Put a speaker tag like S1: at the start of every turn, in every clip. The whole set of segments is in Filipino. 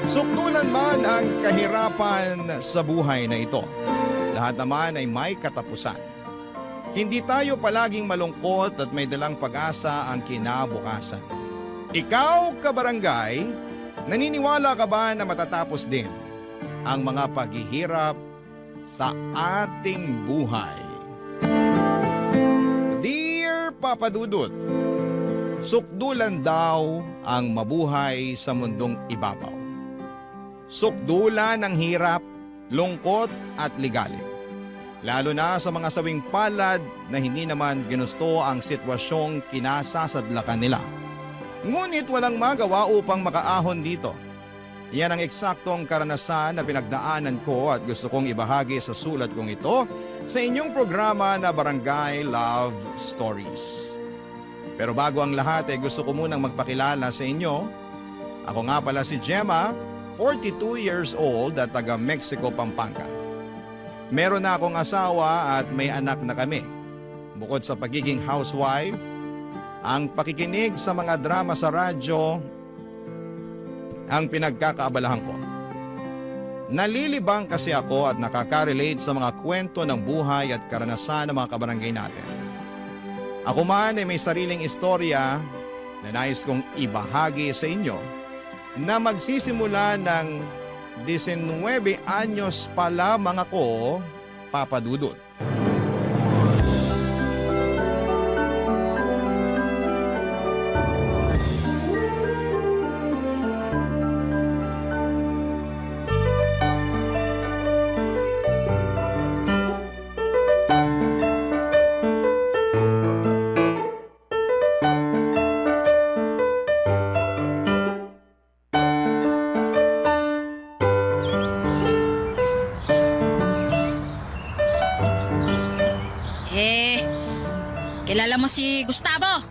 S1: Sukdulan man ang kahirapan sa buhay na ito, lahat naman ay may katapusan. Hindi tayo palaging malungkot at may dalang pag-asa ang kinabukasan. Ikaw, kabarangay, naniniwala ka ba na matatapos din ang mga paghihirap sa ating buhay? Dear Papa Dudut, sukdulan daw ang mabuhay sa mundong ibabaw. Sukdulan ng hirap, lungkot at ligalig. Lalo na sa mga sawing palad na hindi naman ginusto ang sitwasyong kinasasadlakan nila. Ngunit walang magawa upang makaahon dito. Yan ang eksaktong karanasan na pinagdaanan ko at gusto kong ibahagi sa sulat kong ito sa inyong programa na Barangay Love Stories. Pero bago ang lahat ay gusto ko munang magpakilala sa inyo. Ako nga pala si Gemma, 42 years old at taga Mexico, Pampanga. Meron na akong asawa at may anak na kami. Bukod sa pagiging housewife, ang pakikinig sa mga drama sa radyo ang pinagkakaabalahan ko. Nalilibang kasi ako at nakaka-relate sa mga kwento ng buhay at karanasan ng mga kabarangay natin. Ako man ay may sariling istorya na nais kong ibahagi sa inyo na magsisimula ng 19 anyos pa lamang ako, Papa Dudut.
S2: Kilala mo si Gustavo?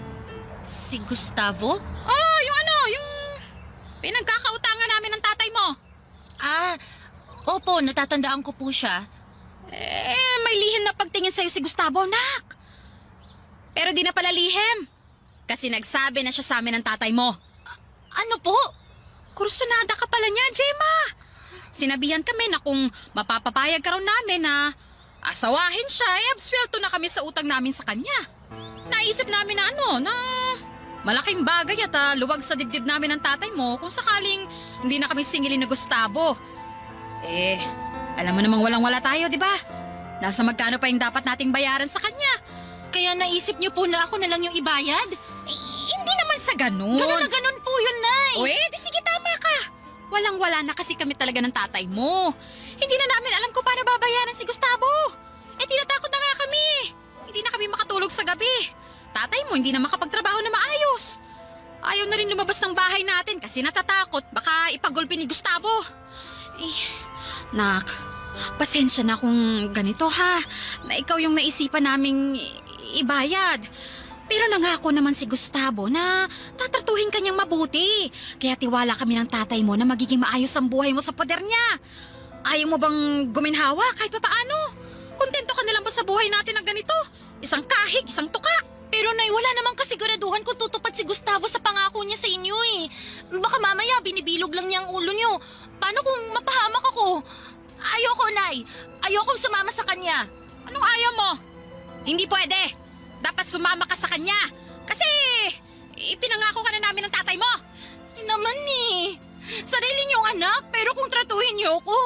S3: Si Gustavo?
S2: Oh, yung pinagkakautangan namin ng tatay mo.
S3: Opo, natatandaan ko po siya.
S2: May lihim na pagtingin sa'yo si Gustavo, nak. Pero di na pala lihim. Kasi nagsabi na siya sa amin ng tatay mo.
S3: Ano po?
S2: Kursunada ka pala niya, Gemma. Sinabihan kami na kung mapapapayag ka raw namin na asawahin siya, absuelto na kami sa utang namin sa kanya. Naisip namin na na malaking bagay at luwag sa dibdib namin ng tatay mo kung sakaling hindi na kami singilin ni Gustavo. Alam mo namang walang-wala tayo, di ba? Nasa magkano pa yung dapat nating bayaran sa kanya.
S3: Kaya naisip niyo po na ako na lang yung ibayad?
S2: Hindi naman sa ganun.
S3: Ganun na ganun po yun, Nay.
S2: Di sige, tama ka. Walang-wala na kasi kami talaga ng tatay mo. Hindi na namin alam kung paano babayaran si Gustavo. Tinatakot na nga kami. Hindi na kami makatulog sa gabi. Tatay mo hindi na makapagtrabaho na maayos. Ayaw na rin lumabas ng bahay natin kasi natatakot baka ipagulpi ni Gustavo. Nak, pasensya na kung ganito ha, na ikaw yung naisipan naming ibayad. Pero nangako naman si Gustavo na tatratuhin kanyang mabuti. Kaya tiwala kami ng tatay mo na magiging maayos ang buhay mo sa poder niya. Ayaw mo bang guminhawa kahit papaano? Kontento ka na lang ba sa buhay natin na ganito? Isang kahig, isang tuka.
S3: Pero Nay, wala namang kasiguraduhan kung tutupad si Gustavo sa pangako niya sa inyo eh. Baka mamaya binibilog lang niya ang ulo niyo. Paano kung mapahamak ako? Ayoko, Nay. Ayokong sumama sa kanya.
S2: Anong ayaw mo? Hindi pwede. Dapat sumama ka sa kanya. Kasi ipinangako ka na namin ng tatay mo.
S3: Naman eh. Sarili niyong anak, pero kung tratuhin niyo ako,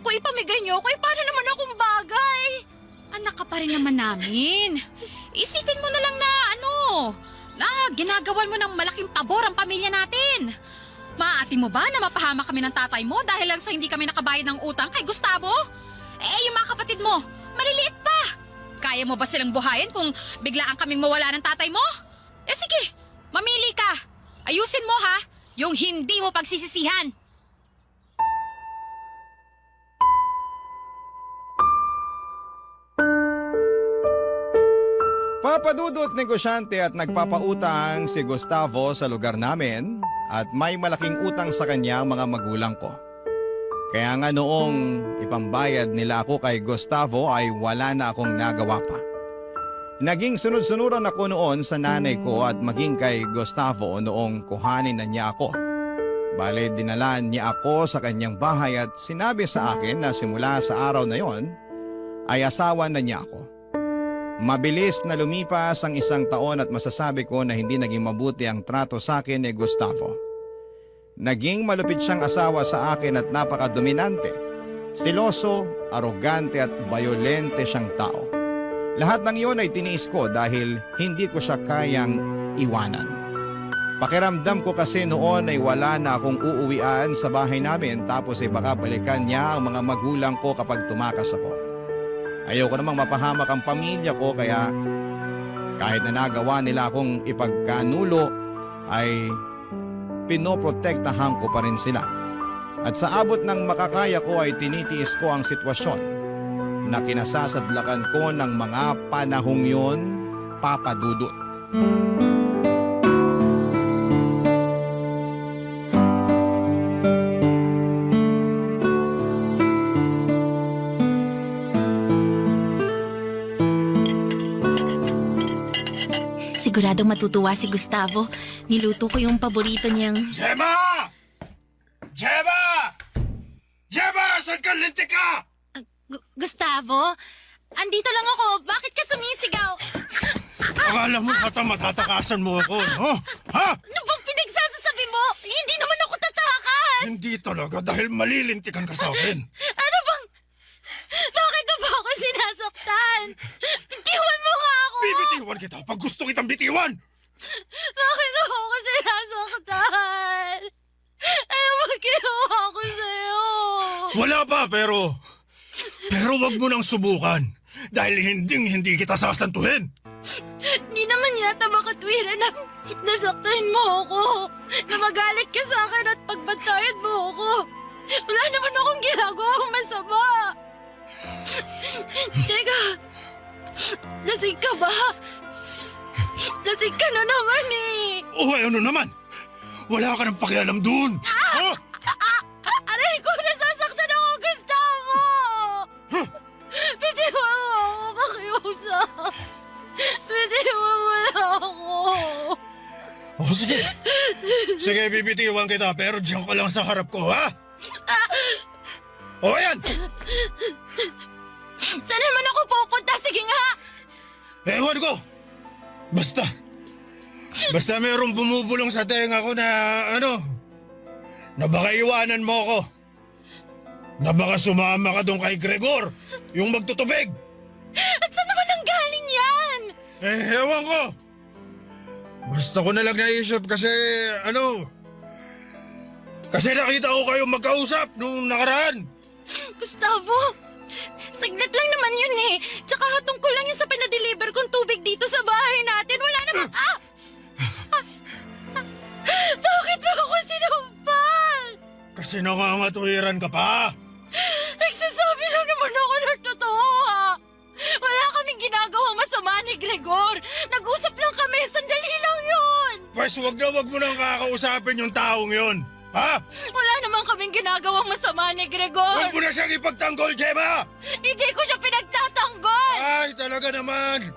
S3: kung ipamigay niyo ako, paano naman akong bagay?
S2: Anak ka pa rin naman namin. Isipin mo na lang na na ginagawan mo ng malaking pabor ang pamilya natin. Maaati mo ba na mapahamak kami ng tatay mo dahil lang sa hindi kami nakabayad ng utang kay Gustavo? Yung mga kapatid mo, maliliit pa. Kaya mo ba silang buhayin kung biglaan kaming mawala ng tatay mo? Sige, mamili ka. Ayusin mo ha, yung hindi mo pagsisisihan.
S1: Papadudot negosyante at nagpapautang si Gustavo sa lugar namin at may malaking utang sa kanya ang mga magulang ko. Kaya nga noong ipambayad nila ako kay Gustavo ay wala na akong nagawa pa. Naging sunod-sunuran ako noon sa nanay ko at maging kay Gustavo noong kuhanin na niya ako. Bale, dinalaan niya ako sa kanyang bahay at sinabi sa akin na simula sa araw na yon ay asawa na niya ako. Mabilis na lumipas ang 1 taon at masasabi ko na hindi naging mabuti ang trato sa akin ni Gustavo. Naging malupit siyang asawa sa akin at napakadominante. Siloso, arogante at bayolente siyang tao. Lahat ng iyon ay tiniis ko dahil hindi ko siya kayang iwanan. Pakiramdam ko kasi noon ay wala na akong uuwian sa bahay namin tapos ay baka balikan niya ang mga magulang ko kapag tumakas ako. Ayoko namang mapahamak ang pamilya ko kaya kahit na nagawa nila akong ipagkanulo ay pinoprotektahan ko pa rin sila. At sa abot ng makakaya ko ay tinitiis ko ang sitwasyon na kinasasadlakan ko ng mga panahong yon, Papa Dudut.
S3: Siguradong matutuwa si Gustavo. Niluto ko yung paborito niyang...
S4: Gemma! Gemma! Gemma! Saan ka? Lintik ka!
S3: Gustavo? Andito lang ako. Bakit ka sumisigaw?
S4: Akala mo kata matatakasan mo ako, no? Ha?
S3: Ano bang pinagsasasabi mo? Hindi naman ako tatakas!
S4: Hindi talaga dahil malilintikan ka sa akin.
S3: Ano bang... Bakit na ba ako sinasaktan? Bitiwan mo nga ako!
S4: Bibitiwan kita pag gusto kitang bitiwan!
S3: Bakit na ako sinasaktan? Ano ba ginawa ko sa'yo?
S4: Wala pa, pero wag mo nang subukan. Dahil hindi kita sasantuhin.
S3: Di naman yata makatwiran na nasaktan mo ako. Na magalit ka sa akin at pagbantayan mo ako. Wala naman akong ginagawang masama. Teka, lasing ka ba? Lasing ka na naman eh.
S4: Oh, ano naman? Wala ka nang pakialam dun. Ha?
S3: Aray ko, nasasaktan ako, Gustavo! Bitiwan mo ako, pakiusap. Bitiwan mo na ako.
S4: Oh, sige. Sige, bibitiwan kita pero diyan ka lang sa harap ko, ha? Oh, ayan!
S3: Saan naman ako pupunta? Sige nga!
S4: Ewan ko! Basta mayroong bumubulong sa tenga ko na na baka iwanan mo ako. Na baka sumama ka doon kay Gregor, yung magtutubig.
S3: At saan naman ang galing yan?
S4: Ewan ko. Basta ko na lang naisip kasi kasi nakita ko kayong magkausap nung nakaraan.
S3: Gustavo, saglit lang naman yun eh. Tsaka tungkol lang yun sa pinadeliver kong tubig dito sa bahay natin. Wala naman... Bakit mo ako sinumpal?
S4: Kasi nangangatuwiran ka pa.
S3: Nagsasabi lang naman ako ng totoo ha. Wala kaming ginagawang masama ni Gregor. Nag-usap lang kami, sandali lang yun.
S4: Pwes wag mo nang kakausapin yung taong yun. Ha?
S3: Wala naman kaming ginagawang masama ni Gregor.
S4: Huwag mo na siyang ipagtanggol, Gemma!
S3: Hindi ko siya pinagtatanggol.
S4: Ay, talaga naman.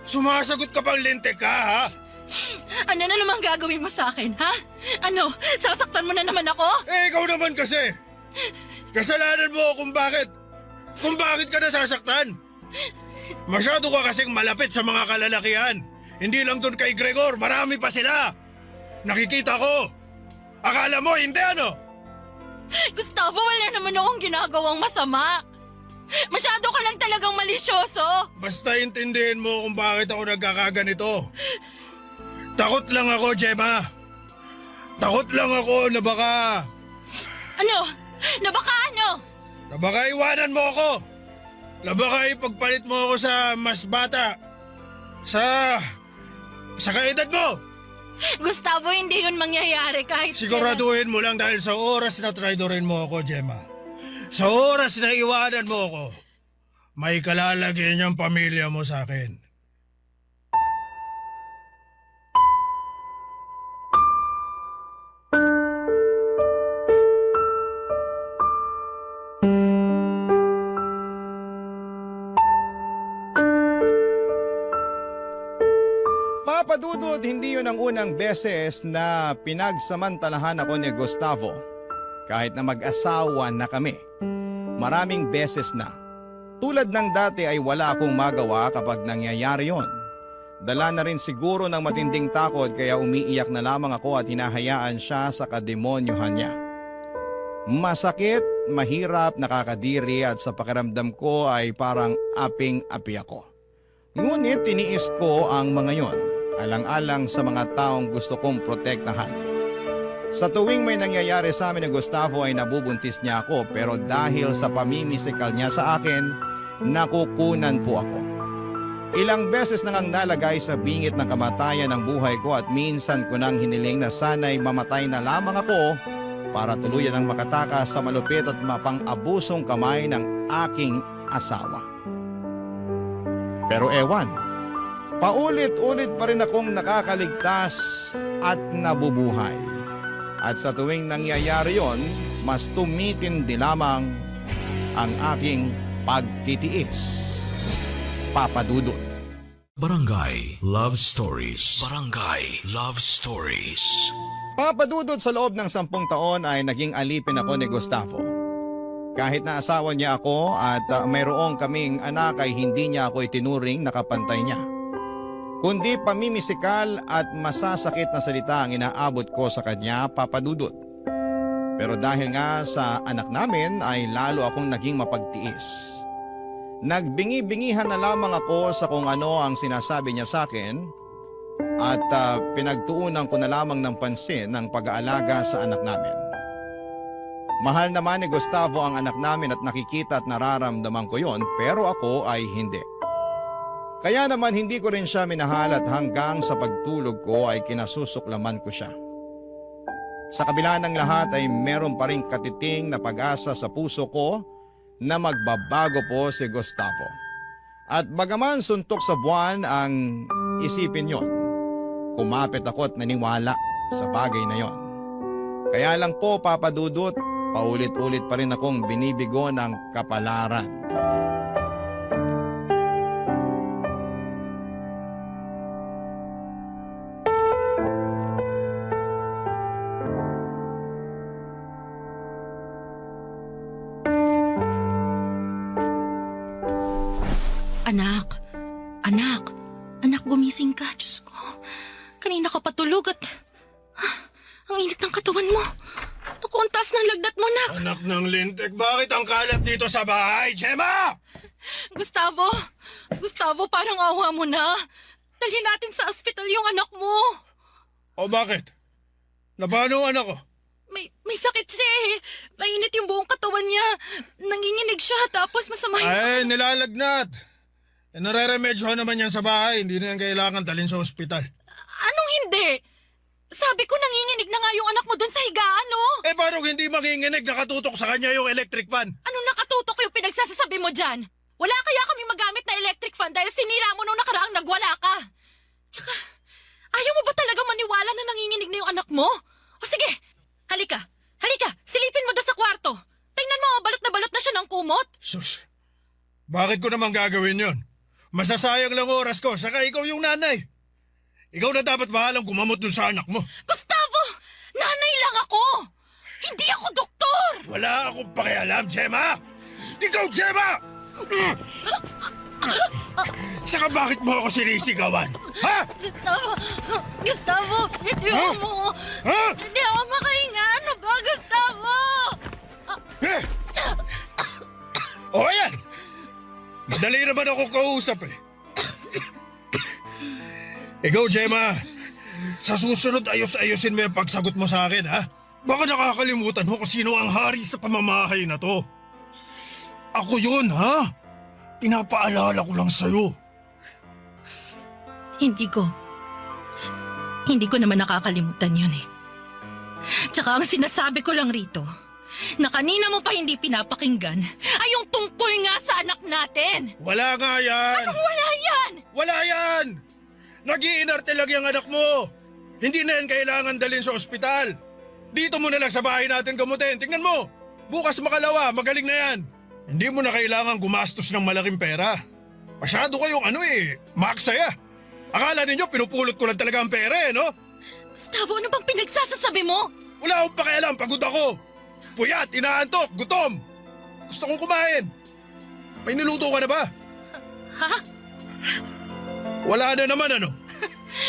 S4: Sumasagot ka pang lintik ka, ha?
S3: Ano na naman gagawin mo sa akin, ha? Ano, sasaktan mo na naman ako?
S4: Eh, ikaw naman kasi. Kasalanan mo kung bakit ka nasasaktan. Masyado ka kasing malapit sa mga kalalakihan. Hindi lang doon kay Gregor, marami pa sila. Nakikita ko. Akala mo, hindi ano?
S3: Gustavo, wala naman akong ginagawang masama. Masyado ka lang talagang malisyoso.
S4: Basta intindihin mo kung bakit ako nagkakaganito. Takot lang ako, Gemma. Takot lang ako na baka...
S3: Ano? Na baka ano?
S4: Na baka iwanan mo ako. Na baka ipagpalit mo ako sa mas bata. Sa kaedad mo.
S3: Gustavo, hindi yun mangyayari kahit...
S4: Siguraduhin mo lang dahil sa oras na traidorin mo ako, Gemma. Sa oras na iwanan mo ako, may kalalagyan niyang pamilya mo sa akin.
S1: Papa Dudut, hindi yun ang unang beses na pinagsamantalahan ako ni Gustavo. Kahit na mag-asawa na kami. Maraming beses na. Tulad ng dati ay wala akong magawa kapag nangyayari yon. Dala na rin siguro ng matinding takot kaya umiiyak na lamang ako at hinahayaan siya sa kademonyuhan niya. Masakit, mahirap, nakakadiri at sa pakiramdam ko ay parang aping-api ako. Ngunit tiniis ko ang mga yon, alang-alang sa mga taong gusto kong protektahan. Sa tuwing may nangyayari sa amin ni Gustavo ay nabubuntis niya ako pero dahil sa pamimisikal niya sa akin, nakukunan po ako. Ilang beses nang nalagay sa bingit ng kamatayan ng buhay ko at minsan ko nang hiniling na sana'y mamatay na lamang ako para tuluyan ang makatakas sa malupit at mapang-abusong kamay ng aking asawa. Pero ewan, paulit-ulit pa rin akong nakakaligtas at nabubuhay. At sa tuwing nangyayari yon, mas tumitindi lamang ang aking pagtitiis. Papa Dudut.
S5: Barangay Love Stories. Barangay Love Stories.
S1: Papa Dudut, sa loob ng 10 taon ay naging alipin ako ni Gustavo. Kahit na asawa niya ako at mayroong kaming anak ay hindi niya ako itinuring na kapantay niya. Kundi pamimisikal at masasakit na salita ang inaabot ko sa kanya, Papa Dudut. Pero dahil nga sa anak namin ay lalo akong naging mapagtiis. Nagbingi-bingihan na lamang ako sa kung ano ang sinasabi niya sa akin at pinagtuunan ko na lamang ng pansin ang pag-aalaga sa anak namin. Mahal naman ni Gustavo ang anak namin at nakikita at nararamdaman ko yon, pero ako ay hindi. Kaya naman hindi ko rin siya minahal at hanggang sa pagtulog ko ay kinasusuklaman ko siya. Sa kabila ng lahat ay meron pa rin katiting na pag-asa sa puso ko na magbabago po si Gustavo. At bagaman suntok sa buwan ang isipin yon, kumapit ako at naniwala sa bagay na yon. Kaya lang po, Papa Dudut, paulit-ulit pa rin akong binibigo ng kapalaran.
S3: Anak, gumising ka. Diyos ko, kanina ka patulog at ang init ng katawan mo. Naku, ang taas ng lagnat mo, nak.
S4: Anak ng lintik, bakit ang kalat dito sa bahay, Gemma?
S3: Gustavo, parang awa mo na. Dalhin natin sa ospital yung anak mo.
S4: O bakit? Nabano ang anak ko?
S3: May sakit siya eh. Mainit yung buong katawan niya. Nanginginig siya tapos masama yung...
S4: Ay, nilalagnat. Nareremedyohan naman yan sa bahay. Hindi na yan kailangan dalhin sa ospital.
S3: Anong hindi? Sabi ko nanginginig na nga yung anak mo dun sa higaan, no?
S4: Eh, paano hindi manginginig? Nakatutok sa kanya yung electric fan.
S3: Anong nakatutok yung pinagsasasabi mo dyan? Wala kaya kaming magamit na electric fan dahil sinira mo nung nakaraang nagwala ka. Tsaka, ayaw mo ba talaga maniwala na nanginginig na yung anak mo? O sige, halika, silipin mo doon sa kwarto. Tingnan mo, balot na siya ng kumot.
S4: Sus, bakit ko naman gagawin yon? Masasayang lang oras ko, saka ikaw yung nanay. Ikaw na dapat bahalang gumamot dun sa anak mo.
S3: Gustavo, nanay lang ako. Hindi ako doktor.
S4: Wala akong pakialam, Gemma. Ikaw, Gemma! Saka bakit mo ako sinisigawan? Ha?
S3: Gustavo, bitiwan mo.
S4: Ha?
S3: Hindi ako makahinga. Ano ba, Gustavo?
S4: Eh? O ayan! Madali naman ako kausap eh. Ikaw, Gemma, sa susunod ayos-ayusin mo yung pagsagot mo sa akin, ha? Baka nakakalimutan mo kung sino ang hari sa pamamahay na to. Ako yun, ha? Pinapaalala ko lang sa'yo.
S3: Hindi ko naman nakakalimutan yun eh. Tsaka ang sinasabi ko lang rito, na kanina mo pa hindi pinapakinggan, ay yung tungkol nga sa anak natin.
S4: Wala nga yan!
S3: Anong wala yan?
S4: Wala yan! Nag-iinarte lang yung anak mo. Hindi na yan kailangan dalhin sa ospital. Dito mo na lang sa bahay natin gamutin. Tingnan mo, bukas makalawa, magaling na yan. Hindi mo na kailangan gumastos ng malaking pera. Masyado kayong maksaya. Akala ninyo pinupulot ko lang talaga ang pera no?
S3: Gustavo, ano bang pinagsasasabi mo?
S4: Wala akong pakialam, pagod ako. Puyat, inaantok, gutom. Gusto kong kumain. May niluto ka na ba?
S3: Ha?
S4: Wala na naman ano?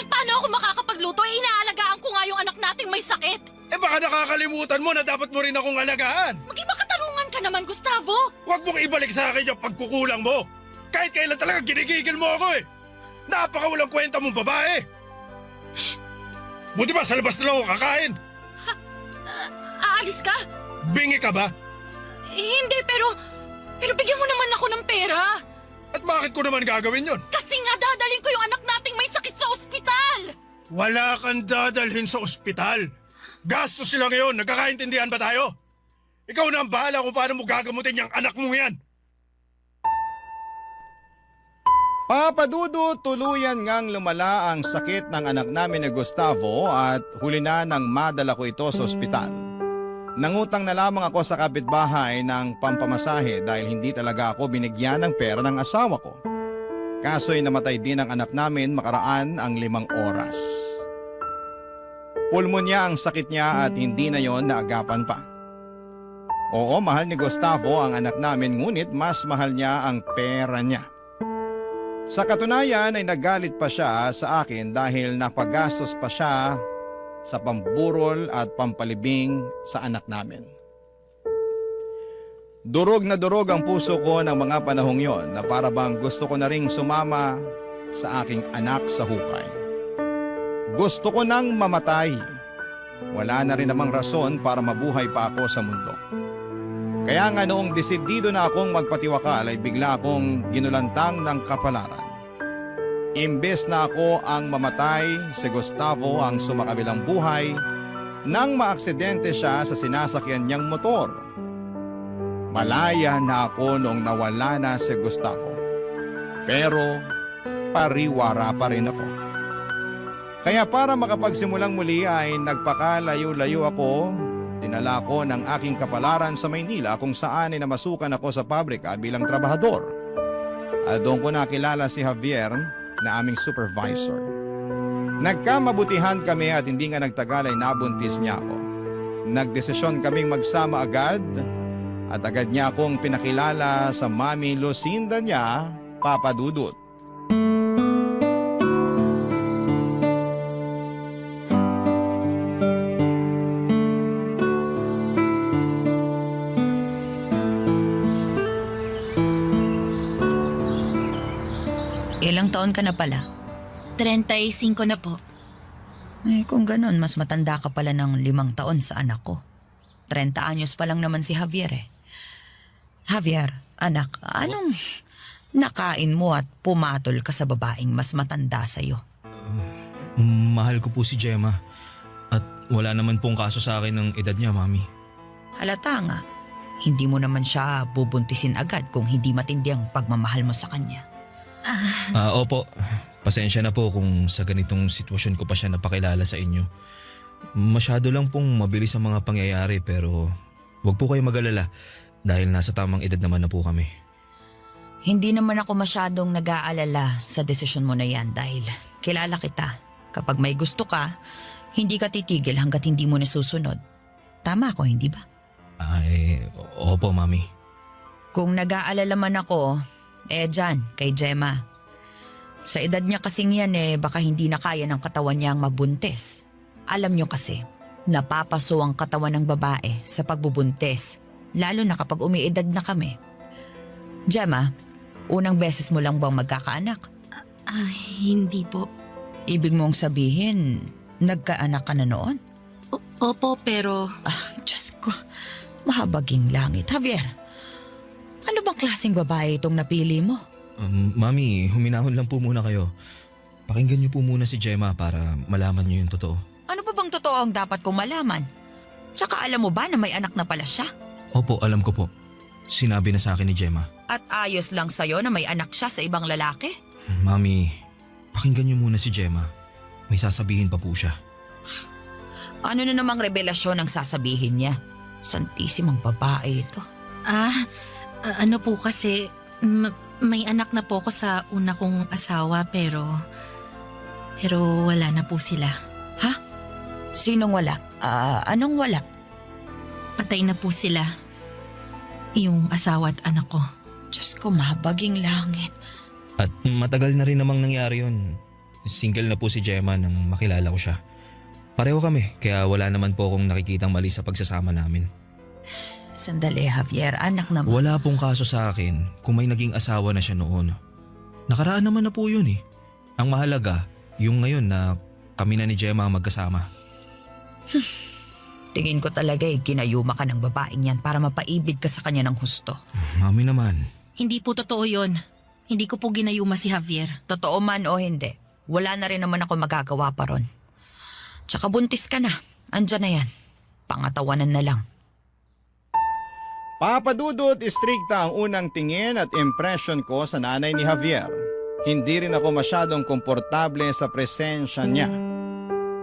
S3: Paano ako makakapagluto? Inaalagaan ko nga yung anak nating may sakit.
S4: Baka nakakalimutan mo na dapat mo rin akong alagaan.
S3: Maging makatarungan ka naman, Gustavo.
S4: Huwag mong ibalik sa akin yung pagkukulang mo. Kahit kailan talaga ginigigil mo ako Napakawalang kwenta mong babae. Shh! Buti ba sa labas na lang ako kakain?
S3: Aalis ka?
S4: Bingi ka ba?
S3: Hindi, pero bigyan mo naman ako ng pera.
S4: At bakit ko naman gagawin yon?
S3: Kasi nga dadalhin ko yung anak nating may sakit sa ospital.
S4: Wala kang dadalhin sa ospital. Gastos sila ngayon. Nagkakaintindihan ba tayo? Ikaw na ang bahala kung paano mo gagamutin yung anak mo yan.
S1: Papadudo, tuluyan ngang lumala ang sakit ng anak namin ni Gustavo at huli na nang madala ko ito sa ospital. Nangutang na lamang ako sa kapitbahay ng pampamasahe dahil hindi talaga ako binigyan ng pera ng asawa ko. Kaso'y namatay din ang anak namin makaraan ang 5 oras. Pulmonya ang sakit niya at hindi na yon naagapan pa. Oo, mahal ni Gustavo ang anak namin ngunit mas mahal niya ang pera niya. Sa katunayan ay nagalit pa siya sa akin dahil napagastos pa siya sa pamburol at pampalibing sa anak namin. Durog na durog ang puso ko ng mga panahong yon na para bang gusto ko na ring sumama sa aking anak sa hukay. Gusto ko nang mamatay. Wala na rin namang rason para mabuhay pa ako sa mundo. Kaya nga noong desidido na akong magpatiwakal ay bigla akong ginulantang ng kapalaran. Imbes na ako ang mamatay, si Gustavo ang sumakabilang buhay nang maaksidente siya sa sinasakyan niyang motor. Malaya na ako noong nawala na si Gustavo. Pero pariwara pa rin ako. Kaya para makapagsimulang muli ay nagpakalayo-layo ako. Dinala ko ng aking kapalaran sa Maynila kung saan ay namasukan ako sa pabrika bilang trabahador. At doon ko nakilala si Javier na aming supervisor. Nagkamabutihan kami at hindi nga nagtagal ay nabuntis niya ako. Nagdesisyon kaming magsama agad at agad niya akong pinakilala sa Mami Lucinda niya, Papa Dudut.
S6: Ilang taon ka na pala?
S3: 35 na po.
S6: Kung ganun, mas matanda ka pala ng 5 taon sa anak ko. 30 anyos pa lang naman si Javier Javier, anak, anong nakain mo at pumatol ka sa babaeng mas matanda sa'yo?
S7: Mahal ko po si Gemma. At wala naman pong kaso sa akin ng edad niya, Mami.
S6: Halata nga, hindi mo naman siya bubuntisin agad kung hindi matindi ang pagmamahal mo sa kanya.
S7: Opo. Pasensya na po kung sa ganitong sitwasyon ko pa siya napakilala sa inyo. Masyado lang pong mabilis ang mga pangyayari pero wag po kayo mag-alala dahil nasa tamang edad naman na po kami.
S6: Hindi naman ako masyadong nag-aalala sa desisyon mo na yan dahil kilala kita. Kapag may gusto ka, hindi ka titigil hanggat hindi mo nasusunod. Tama ako, hindi ba?
S7: Opo, Mami.
S6: Kung nag-aalala man ako, dyan, kay Gemma. Sa edad niya kasing yan baka hindi na kaya ng katawan niya ang magbuntis. Alam niyo kasi, napapaso ang katawan ng babae sa pagbubuntis, lalo na kapag umiedad na kami. Gemma, unang beses mo lang bang magkakaanak?
S3: Hindi po.
S6: Ibig mong sabihin, nagkaanak ka na noon?
S3: Opo, pero...
S6: Diyos ko, mahabaging langit. Javier, ano bang klaseng babae itong napili mo?
S7: Mami, huminahon lang po muna kayo. Pakinggan niyo po muna si Gemma para malaman niyo yung totoo.
S6: Ano pa bang totoo ang dapat kong malaman? Tsaka alam mo ba na may anak na pala siya?
S7: Opo, alam ko po. Sinabi na sa akin ni Gemma.
S6: At ayos lang sa'yo na may anak siya sa ibang lalaki?
S7: Mami, pakinggan niyo muna si Gemma. May sasabihin pa po siya.
S6: Ano na namang revelasyon ang sasabihin niya? Santisimang babae ito.
S3: Ano po kasi, may anak na po ako sa una kong asawa pero Pero wala na po sila.
S6: Sinong wala? Anong wala?
S3: Patay na po sila. Yung asawa at anak ko.
S6: Diyos ko, mabaging langit.
S7: At matagal na rin namang nangyari yun. Single na po si Gemma nang makilala ko siya. Pareho kami, kaya wala naman po akong nakikitang mali sa pagsasama namin.
S6: Sandali, Javier. Anak naman.
S7: Wala pong kaso sa akin kung may naging asawa na siya noon. Nakaraan naman na po yun eh. Ang mahalaga, yung ngayon na kami na ni Gemma ang magkasama.
S6: Tingin ko talaga ginayuma ka ng babaeng yan para mapaibig ka sa kanya ng husto.
S7: Mami naman.
S3: Hindi po totoo yon. Hindi ko po ginayuma si Javier.
S6: Totoo man o hindi, wala na rin naman ako magagawa pa ron. Tsaka buntis ka na. Andyan na yan. Pangatawanan na lang.
S1: Papa Dudut, istrikta ang unang tingin at impression ko sa nanay ni Javier. Hindi rin ako masyadong komportable sa presensya niya.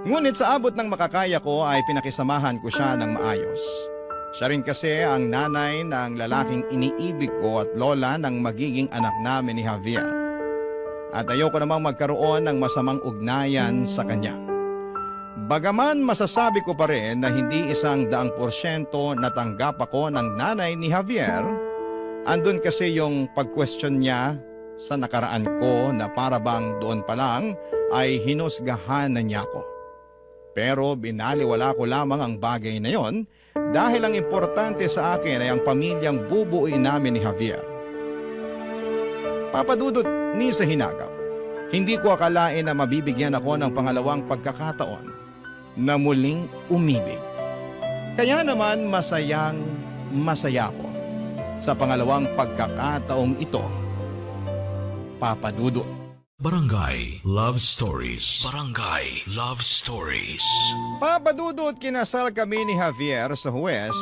S1: Ngunit sa abot ng makakaya ko ay pinakisamahan ko siya ng maayos. Siya rin kasi ang nanay ng lalaking iniibig ko at lola ng magiging anak namin ni Javier. At ayoko namang magkaroon ng masamang ugnayan sa kanya. Bagaman masasabi ko pa rin na hindi 100% natanggap ako ng nanay ni Javier, andun kasi yung pag-question niya sa nakaraan ko na para bang doon pa lang ay hinusgahan na niya ako. Pero binaliwala ko lamang ang bagay na yon dahil ang importante sa akin ay ang pamilyang bubuuin namin ni Javier. Papadudot ni sa hinagap, hindi ko akalain na mabibigyan ako ng pangalawang pagkakataon na muling umibig. Kaya naman masaya ko sa pangalawang pagkakataong ito. Papadudot.
S5: Barangay Love Stories. Barangay Love Stories.
S1: Papadudot, kinasal kami ni Javier sa Huwes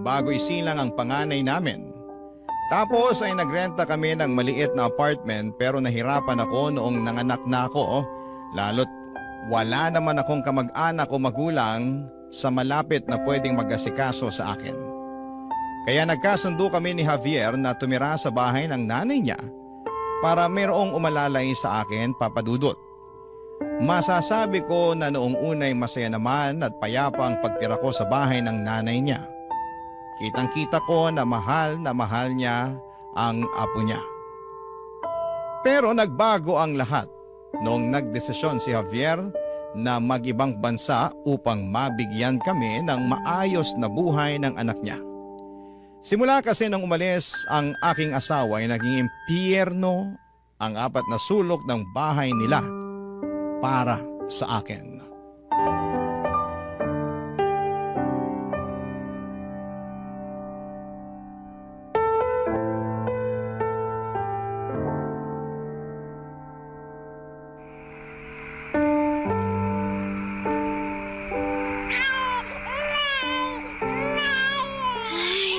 S1: bago isilang ang panganay namin. Tapos ay nagrenta kami ng maliit na apartment pero nahirapan ako noong nanganak na ako, lalo't wala naman akong kamag-anak o magulang sa malapit na pwedeng mag-asikaso sa akin. Kaya nagkasundo kami ni Javier na tumira sa bahay ng nanay niya para mayroong umalalay sa akin, Papadudot. Masasabi ko na noong unay masaya naman at payapa ang pagtira ko sa bahay ng nanay niya. Kitang-kita ko na mahal niya ang apo niya. Pero nagbago ang lahat noong nagdesisyon si Javier na mag-ibang bansa upang mabigyan kami ng maayos na buhay ng anak niya. Simula kasi nang umalis ang aking asawa ay naging impyerno ang 4 na sulok ng bahay nila para sa akin.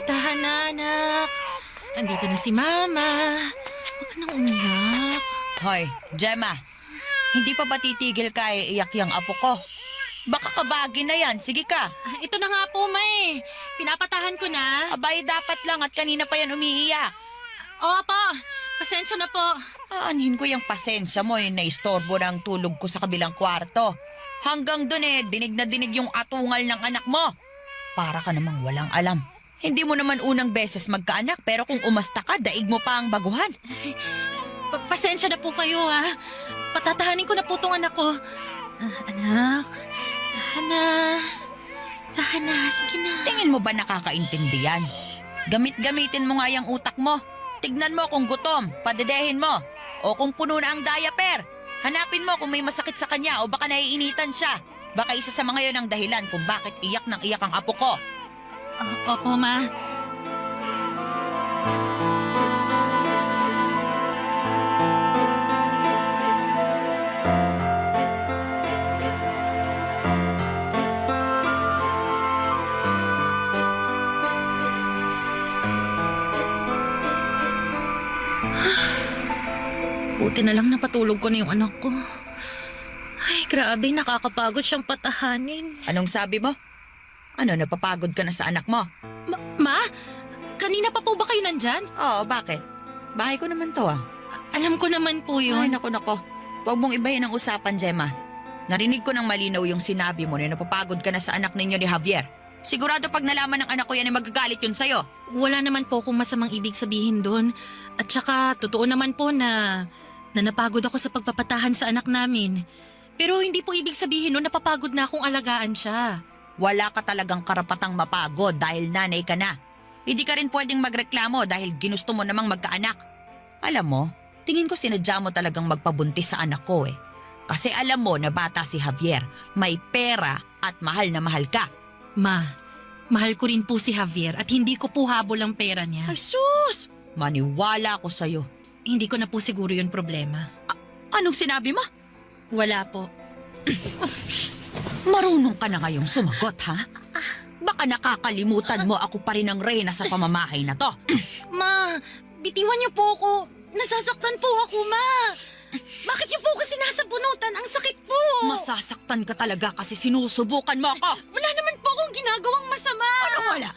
S3: Tahan na, anak. Andito na si Mama. Huwag ka nang umiyak.
S6: Hoy, Gemma. Hindi pa ba titigil ka iiyak yung apo ko? Baka kabagi na yan. Sige ka.
S3: Ito na nga po, May. Pinapatahan ko na.
S6: Abay, dapat lang at kanina pa yan umiiyak.
S3: Opo, pasensya na po.
S6: Aanhin ko yung pasensya mo na istorbo ng tulog ko sa kabilang kwarto. Hanggang dun dinig na dinig yung atungal ng anak mo. Para ka namang walang alam. Hindi mo naman unang beses magkaanak pero kung umasta ka, daig mo pa ang baguhan.
S3: Pasensya na po kayo, ha. Patatahanin ko na po tong anak ko. Anak, tahan na, sige na.
S6: Tingin mo ba nakakaintindihan? Gamit-gamitin mo nga yung utak mo. Tignan mo kung gutom, padedehin mo. O kung puno na ang diaper. Hanapin mo kung may masakit sa kanya o baka naiinitan siya. Baka isa sa mga yon ang dahilan kung bakit iyak ng iyak ang apo ko.
S3: Opo, Ma. Buti na lang napatulog ko na yung anak ko. Ay, grabe, nakakapagod siyang patahanin.
S6: Anong sabi mo? Ano, napapagod ka na sa anak mo?
S3: Ma? Kanina pa po ba kayo nandyan?
S6: Oo, bakit? Bahay ko naman to
S3: Alam ko naman po
S6: Ay,
S3: yun.
S6: nako. Huwag mong ibahin ang usapan, Gemma. Narinig ko ng malinaw yung sinabi mo na napapagod ka na sa anak ninyo ni Javier. Sigurado pag nalaman ng anak ko yan ay magagalit yun sa'yo.
S3: Wala naman po akong masamang ibig sabihin doon. At saka, totoo naman po na napagod ako sa pagpapatahan sa anak namin. Pero hindi po ibig sabihin nun napapagod na akong alagaan siya.
S6: Wala ka talagang karapatang mapagod dahil nanay ka na. Hindi ka rin pwedeng magreklamo dahil ginusto mo namang magkaanak. Alam mo, tingin ko sinadya mo talagang magpabuntis sa anak ko eh. Kasi alam mo na bata si Javier, may pera at mahal na mahal ka.
S3: Ma, mahal ko rin po si Javier at hindi ko po habol ang pera niya.
S6: Ay sus! Maniwala ako sa'yo.
S3: Hindi ko na po siguro yun problema.
S6: Anong sinabi mo?
S3: Wala po.
S6: Marunong ka na ngayong sumagot, ha? Baka nakakalimutan mo ako pa rin ang reyna sa pamamahay na to.
S3: Ma, bitiwan niyo po ako. Nasasaktan po ako, Ma. Bakit niyo po ako sinasabunutan? Ang sakit po.
S6: Masasaktan ka talaga kasi sinusubukan mo ako.
S3: Wala naman po akong ginagawang masama.
S6: Anong wala?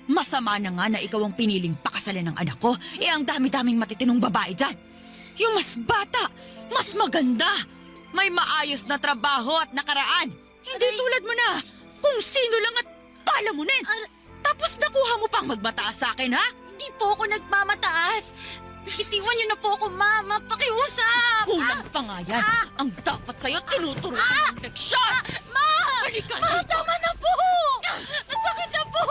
S6: Masama na nga na ikaw ang piniling pakasalan ng anak ko. Ang dami-daming matitinong babae dyan. Yung mas bata, mas maganda. May maayos na trabaho at nakaraan. Hindi tulad mo na. Kung sino lang at palamunin. Tapos nakuha mo pang magbataas sa akin, ha?
S3: Hindi po ako nagmamataas. Itiwan niyo na po ako, Mama. Pakiusap.
S6: Kulang pa nga yan. Ang dapat sa'yo, tinuturuan ng leksyon.
S3: Ma!
S6: Halika
S3: Ma,
S6: dito.
S3: tama na po! Masakit na po!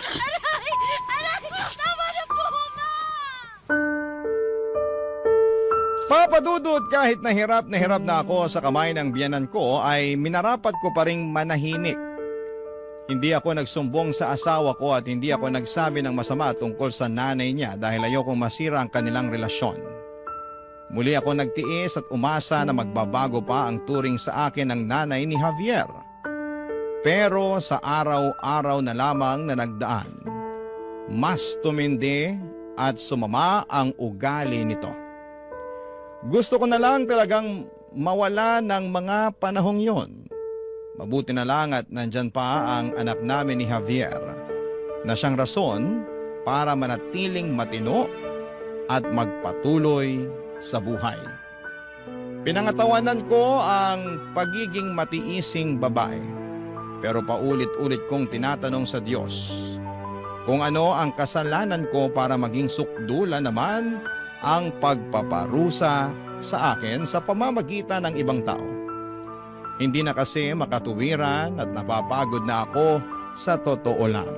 S3: Aray! Aray! Tama na po, Ma!
S1: Papa Dudut, kahit na hirap na ako sa kamay ng biyanan ko ay minarapat ko pa ring manahimik. Hindi ako nagsumbong sa asawa ko at hindi ako nagsabi ng masama tungkol sa nanay niya dahil ayokong masira ang kanilang relasyon. Muli ako nagtiis at umasa na magbabago pa ang turing sa akin ng nanay ni Javier. Pero sa araw-araw na lamang na nagdaan, mas tumindi at sumama ang ugali nito. Gusto ko na lang talagang mawala ng mga panahong yon. Mabuti na lang at nandyan pa ang anak namin ni Javier na siyang rason para manatiling matino at magpatuloy sa buhay. Pinangatawanan ko ang pagiging matiising babae pero paulit-ulit kong tinatanong sa Diyos kung ano ang kasalanan ko para maging sukdula naman ang pagpaparusa sa akin sa pamamagitan ng ibang tao. Hindi na kasi makatuwiran at napapagod na ako sa totoo lang.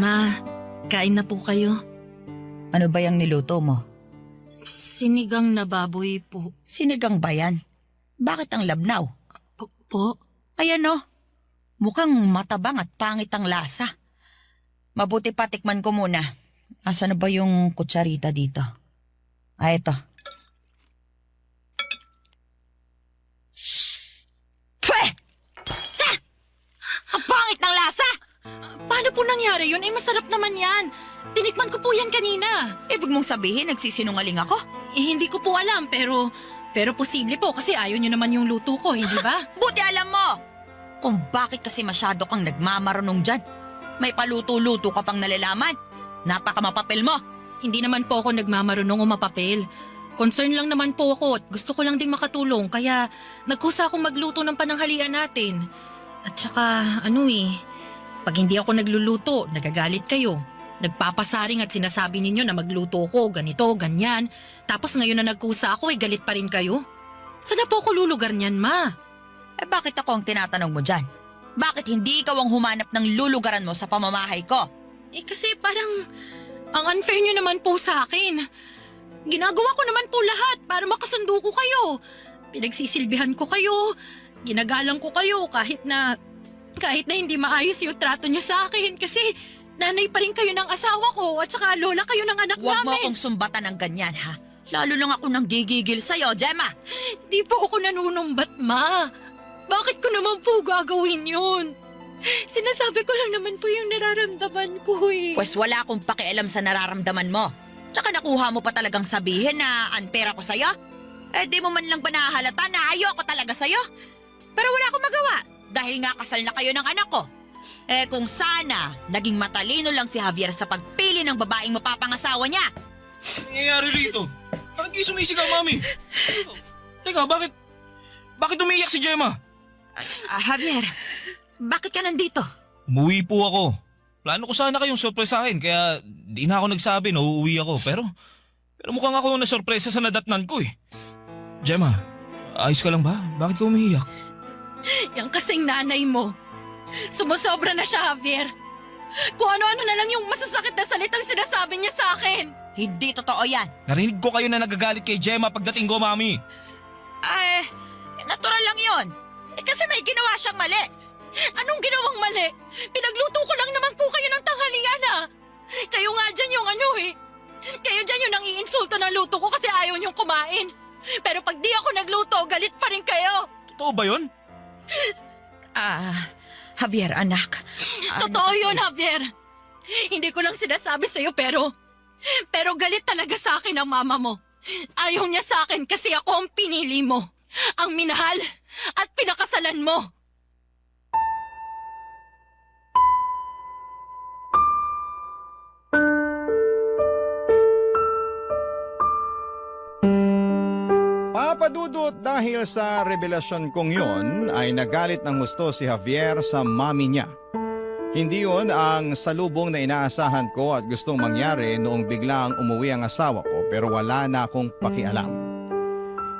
S3: Ma, kain na po kayo.
S6: Ano ba yung niluto mo?
S3: Sinigang na baboy po.
S6: Sinigang ba yan? Bakit ang labnaw?
S3: Po?
S6: Ayan o. Mukhang matabang at pangit ang lasa. Mabuti pa tikman ko muna. Asa na ba yung kutsarita dito? Eto. Pwe! Ah! Ang pangit ng lasa!
S3: Paano po nangyari yun? Eh, masarap naman yan. Tinikman ko po yan kanina.
S6: Ibig mong sabihin nagsisinungaling ako?
S3: Hindi ko po alam, pero posible po kasi ayaw nyo naman yung luto ko, hindi ba?
S6: Buti alam mo! Kung bakit kasi masyado kang nagmamarunong dyan. May paluto-luto ka pang nalalaman. Napakamapapel mo.
S3: Hindi naman po ako nagmamarunong o mapapel. Concern lang naman po ako at gusto ko lang ding makatulong kaya nagkusa akong magluto ng pananghalian natin. At saka pag hindi ako nagluluto, nagagalit kayo. Nagpapasaring at sinasabi ninyo na magluto ko, ganito, ganyan. Tapos ngayon na nagkusa ako, galit pa rin kayo? Saan na po ako lulugar niyan, Ma?
S6: Bakit ako ang tinatanong mo dyan? Bakit hindi ikaw ang humanap ng lulugaran mo sa pamamahay ko?
S3: Kasi parang ang unfair nyo naman po sa akin. Ginagawa ko naman po lahat para makasundo ko kayo. Pinagsisilbihan ko kayo, ginagalang ko kayo kahit na hindi maayos yung trato nyo sa akin kasi nanay pa rin kayo ng asawa ko at saka lola kayo ng anak
S6: Huwag mo
S3: namin.
S6: akong sumbatan ng ganyan, ha? Lalo lang ako nang gigigil sa'yo, Gemma.
S3: Di po ako nanunumbat, Ma. Bakit ko naman po gagawin yun? Sinasabi ko lang naman po yung nararamdaman ko eh.
S6: Pwes wala akong pakialam sa nararamdaman mo. Tsaka nakuha mo pa talagang sabihin na unfair ako sa'yo? Di mo man lang ba nahahalata na ayoko talaga sa'yo? Pero wala akong magawa dahil nga kasal na kayo ng anak ko. Kung sana, naging matalino lang si Javier sa pagpili ng babaeng mapapangasawa niya.
S7: Nangyayari rito? Bakit kayo sumisigaw, Mami? Teka, bakit umiiyak si Gemma?
S6: Javier, bakit ka nandito?
S7: Umuwi po ako. Plano ko sana kayong sorpresahin kaya di na ako nagsabi na uuwi ako pero mukhang ako na sorpresa sa nadatnan ko eh. Gemma, ayos ka lang ba? Bakit ka umiiyak?
S3: Yang kasing nanay mo. Sumusobra na siya, Javier. Kung ano-ano na lang yung masasakit na salitang sinasabi niya sa akin.
S6: Hindi totoo yan.
S7: Narinig ko kayo na nagagalit kay Gemma pagdating ko, Mami.
S6: Natural lang yon. Kasi may ginawa siyang mali.
S3: Anong ginawang mali? Pinagluto ko lang naman po kayo ng tanghalian Kayo nga dyan yung Kayo dyan yung nang-iinsulto ng luto ko kasi ayaw niyong kumain. Pero pag di ako nagluto, galit pa rin kayo.
S7: Totoo ba yun?
S6: Javier, anak.
S3: Totoo yun, Javier. Hindi ko lang sinasabi sa'yo pero galit talaga sa akin ang mama mo. Ayaw niya sa akin kasi ako ang pinili mo. Ang minahal at pinakasalan mo.
S1: Papadudot dahil sa revelasyon kong yon ay nagalit ng gusto si Javier sa mami niya. Hindi yon ang salubong na inaasahan ko at gustong mangyari noong biglang umuwi ang asawa ko pero wala na akong pakialam.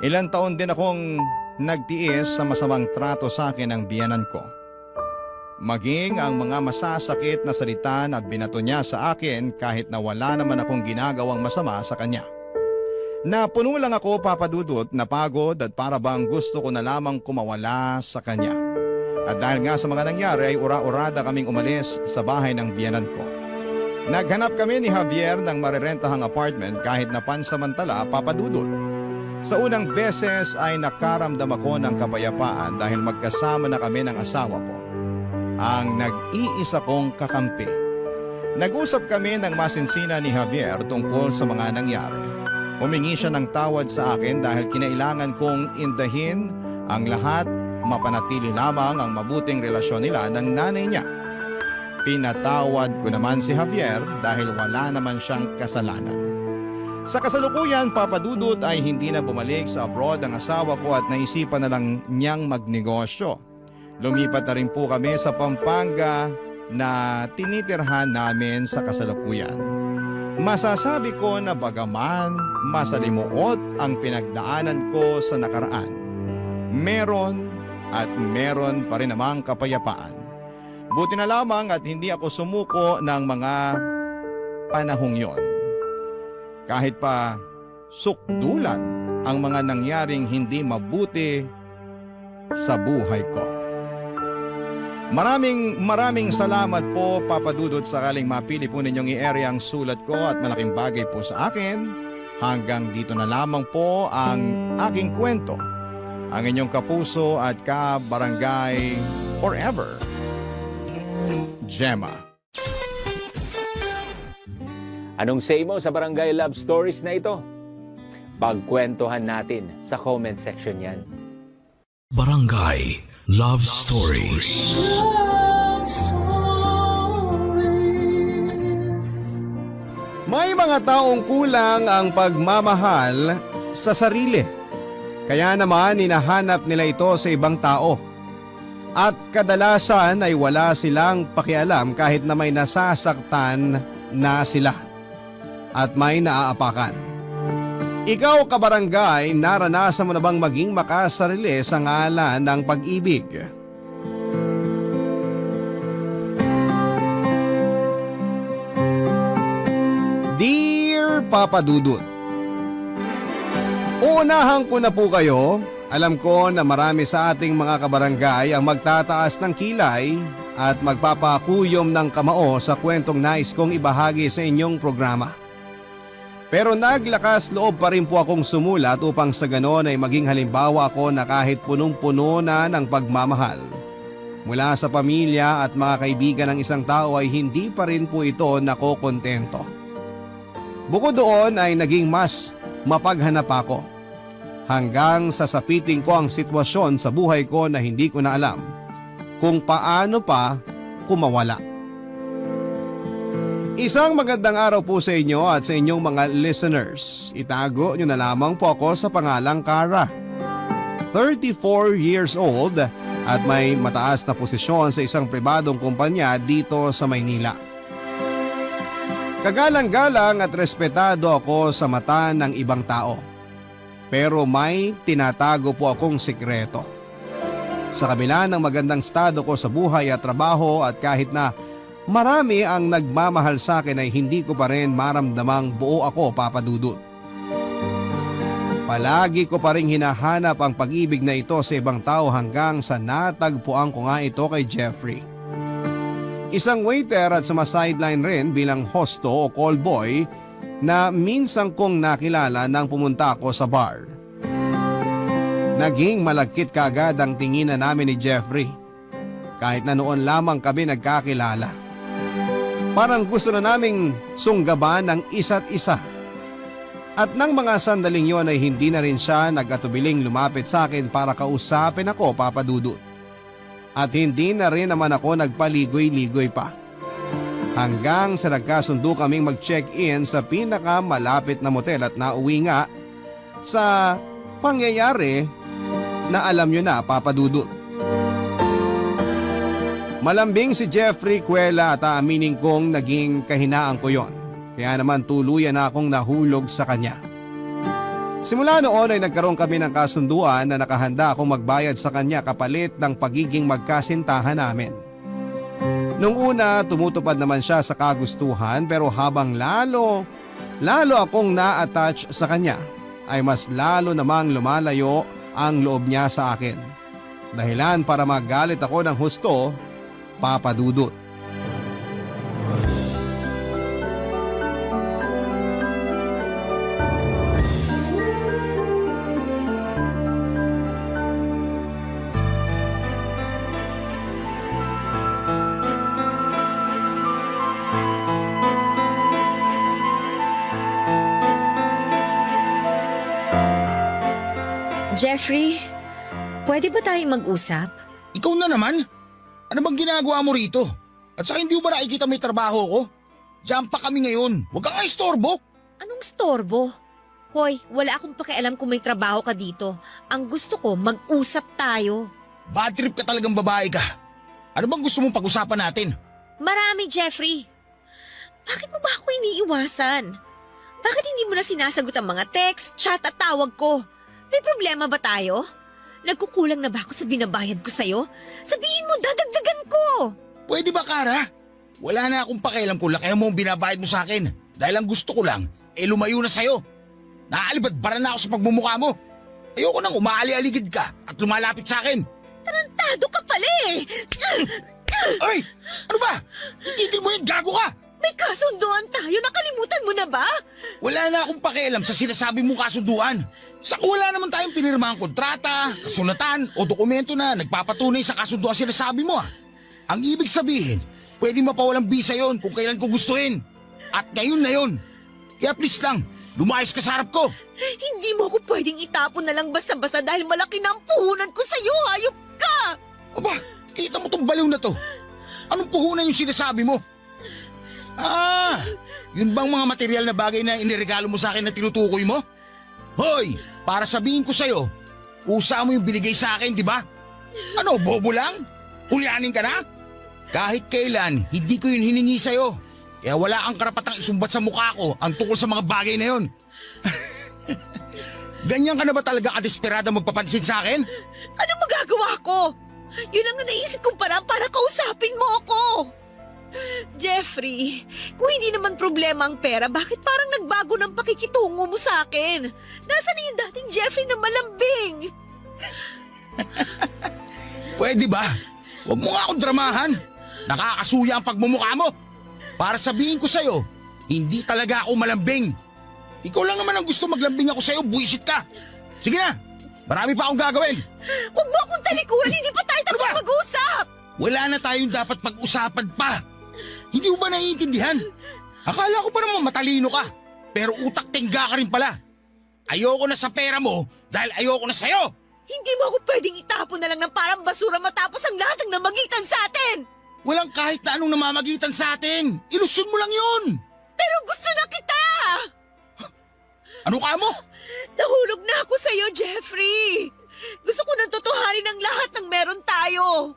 S1: Ilang taon din akong nagtiis sa masamang trato sa akin ng biyanan ko. Maging ang mga masasakit na salita na binato niya sa akin kahit na wala naman akong ginagawang masama sa kanya. Napuno lang ako, Papadudot, napagod at para bang gusto ko na lamang kumawala sa kanya. At dahil nga sa mga nangyari ay ura-urada kaming umalis sa bahay ng biyanan ko. Naghanap kami ni Javier ng marerentahang apartment kahit na pansamantala, Papadudot. Sa unang beses ay nakaramdam ako ng kapayapaan dahil magkasama na kami ng asawa ko, ang nag-iisa kong kakampi. Nag-usap kami ng masinsina ni Javier tungkol sa mga nangyari. Humingi siya ng tawad sa akin dahil kinailangan kong indahin ang lahat, mapanatili lamang ang mabuting relasyon nila ng nanay niya. Pinatawad ko naman si Javier dahil wala naman siyang kasalanan. Sa kasalukuyan, Papadudot, ay hindi na bumalik sa abroad ang asawa ko at naisipan na lang niyang magnegosyo. Lumipat na rin po kami sa Pampanga na tinitirhan namin sa kasalukuyan. Masasabi ko na bagaman masalimuot ang pinagdaanan ko sa nakaraan, meron pa rin namang kapayapaan. Buti na lamang at hindi ako sumuko ng mga panahong yon. Kahit pa sukdulan ang mga nangyaring hindi mabuti sa buhay ko. Maraming salamat po, Papadudot, sakaling mapili po ninyong i-ere ang sulat ko at malaking bagay po sa akin. Hanggang dito na lamang po ang aking kwento. Ang inyong kapuso at kabarangay forever, Gemma.
S8: Anong say mo sa Barangay Love Stories na ito? Pagkwentuhan natin sa comment section yan.
S5: Barangay Love Stories.
S1: May mga taong kulang ang pagmamahal sa sarili. Kaya naman hinahanap nila ito sa ibang tao. At kadalasan ay wala silang pakialam kahit na may nasasaktan na sila at may naaapakan. Ikaw, kabarangay, naranasan mo na bang maging makasarili sa ngalan ng pag-ibig? Dear Papadudot, uunahan ko na po kayo. Alam ko na marami sa ating mga kabarangay ang magtataas ng kilay at magpapakuyom ng kamao sa kwentong nais kong ibahagi sa inyong programa. Pero naglakas loob pa rin po akong sumulat upang sa ganon ay maging halimbawa ako na kahit punong-puno na ng pagmamahal mula sa pamilya at mga kaibigan ng isang tao ay hindi pa rin po ito nakokontento. Bukod doon ay naging mas mapaghanap ako.
S9: hanggang sa sapiting ko ang sitwasyon sa buhay ko na hindi ko na alam kung paano pa kumawala. Isang magandang araw po sa inyo at sa inyong mga listeners. Itago nyo na lamang po ako sa pangalang Cara. 34 years old at may mataas na posisyon sa isang pribadong kumpanya dito sa Maynila. Kagalang-galang at respetado ako sa mata ng ibang tao. Pero may tinatago po akong sikreto. Sa kabila ng magandang estado ko sa buhay at trabaho at kahit na marami ang nagmamahal sa akin ay hindi ko pa rin maramdamang buo ako, Papa Dudut. Palagi ko pa rin hinahanap ang pag-ibig na ito sa ibang tao hanggang sa natagpuan ko nga ito kay Jeffrey. Isang waiter at sumasideline rin bilang hosto o call boy na minsan kong nakilala nang pumunta ako sa bar. Naging malagkit kaagad ang tinginan namin ni Jeffrey. Kahit na noon lamang kami nagkakilala. Parang gusto na naming sunggaban ng isa't isa. At nang mga sandaling yon ay hindi na rin siya nag-atubiling lumapit sa akin para kausapin ako, Papa Dudut. At hindi na rin naman ako nagpaligoy-ligoy pa. Hanggang sa nagkasundo kaming mag-check-in sa pinakamalapit na motel at nauwi nga sa pangyayari na alam nyo na, Papa Dudut. Malambing si Jeffrey Cuela at aaminin kong naging kahinaan ko yon. Kaya naman tuluyan na akong nahulog sa kanya. Simula noon ay nagkaroon kami ng kasunduan na nakahanda akong magbayad sa kanya kapalit ng pagiging magkasintahan namin. Nung una, tumutupad naman siya sa kagustuhan pero habang lalo akong na-attach sa kanya, ay mas lalo namang lumalayo ang loob niya sa akin. Dahilan para magalit ako ng husto, Papa Dudut.
S10: Jeffrey, pwede ba tayong mag-usap?
S11: Ikaw na naman? Ano bang ginagawa mo rito? At saka hindi mo ba nakikita may trabaho ko? Diyan pa kami ngayon. Huwag kang istorbo.
S10: Anong storbo? Hoy, wala akong pakialam kung may trabaho ka dito. Ang gusto ko, mag-usap tayo.
S11: Bad trip ka talagang babae ka. Ano bang gusto mong pag-usapan natin?
S10: Marami, Jeffrey. Bakit mo ba ako iniiwasan? Bakit hindi mo na sinasagot ang mga text, chat at tawag ko? May problema ba tayo? Nagkukulang na ba ako sa binabayad ko sa'yo? Sabihin mo, dadagdagan ko!
S11: Pwede ba, Cara? Wala na akong pakialam kung laki mo ang binabayad mo sa akin. Dahil ang gusto ko lang, lumayo na sa'yo. Naaalibadbara na ako sa pagmumukha mo. Ayoko nang umaali-aligid ka at lumalapit sa akin.
S10: Tarantado ka pala eh!
S11: Ay! Ano ba? Itigil mo yun, gago ka!
S10: May kasunduan tayo, nakalimutan mo na ba?
S11: Wala na akong pakialam sa sinasabi mong kasunduan. Saka wala naman tayong pinirmahang kontrata, kasulatan o dokumento na nagpapatunay sa kasunduan sinasabi mo. Ang ibig sabihin, pwede mapawalang bisa yon kung kailan ko gustuhin. At ngayon na yon. Kaya please lang, lumayas ka sa harap ko.
S10: Hindi mo ako pwedeng itapon na lang basta-basta dahil malaki na ang puhunan ko sa'yo, hayop ka!
S11: Aba, kita mo tong baliw na to. Anong puhunan yung sinasabi mo? Yun bang mga material na bagay na iniregalo mo sa akin na tinutukoy mo? Hoy, para sabihin ko sa'yo, kusa mo yung binigay sa akin, di ba? Ano, bobo lang? Hulyanin ka na? Kahit kailan, hindi ko yun hiningi sa'yo. Kaya wala kang karapatang isumbat sa mukha ko ang tungkol sa mga bagay na yun. Ganyan ka na ba talaga kadesperada magpapansin sa akin?
S10: Ano magagawa ko? Yun ang naisip kong parang para kausapin mo ako. Jeffrey, kung hindi naman problema ang pera, bakit parang nagbago ng pakikitungo mo sa akin? Nasaan na yung dating Jeffrey na malambing?
S11: Pwede ba? Huwag mo nga akong dramahan. Nakakasuya ang pagmumukha mo. Para sabihin ko sa'yo, hindi talaga ako malambing. Ikaw lang naman ang gusto maglambing ako sa'yo, buwisit ka. Sige na, marami pa akong gagawin.
S10: Huwag mo akong talikuran, hindi pa tayo tapos mag-usap.
S11: Wala na tayong dapat pag-usapan pa. Hindi mo ba naiintindihan? Akala ko pa naman matalino ka, pero utak tingga ka rin pala. Ayoko na sa pera mo Dahil ayoko na sa'yo!
S10: Hindi mo ako pwedeng itapon na lang ng parang basura matapos ang lahat ng namagitan sa atin!
S11: Walang kahit na anong namamagitan sa atin! Ilusyon mo lang yun!
S10: Pero gusto na kita!
S11: Ano ka mo?
S10: Nahulog na ako sa'yo, Jeffrey! Gusto ko nang tutuhanin ang lahat ng meron tayo!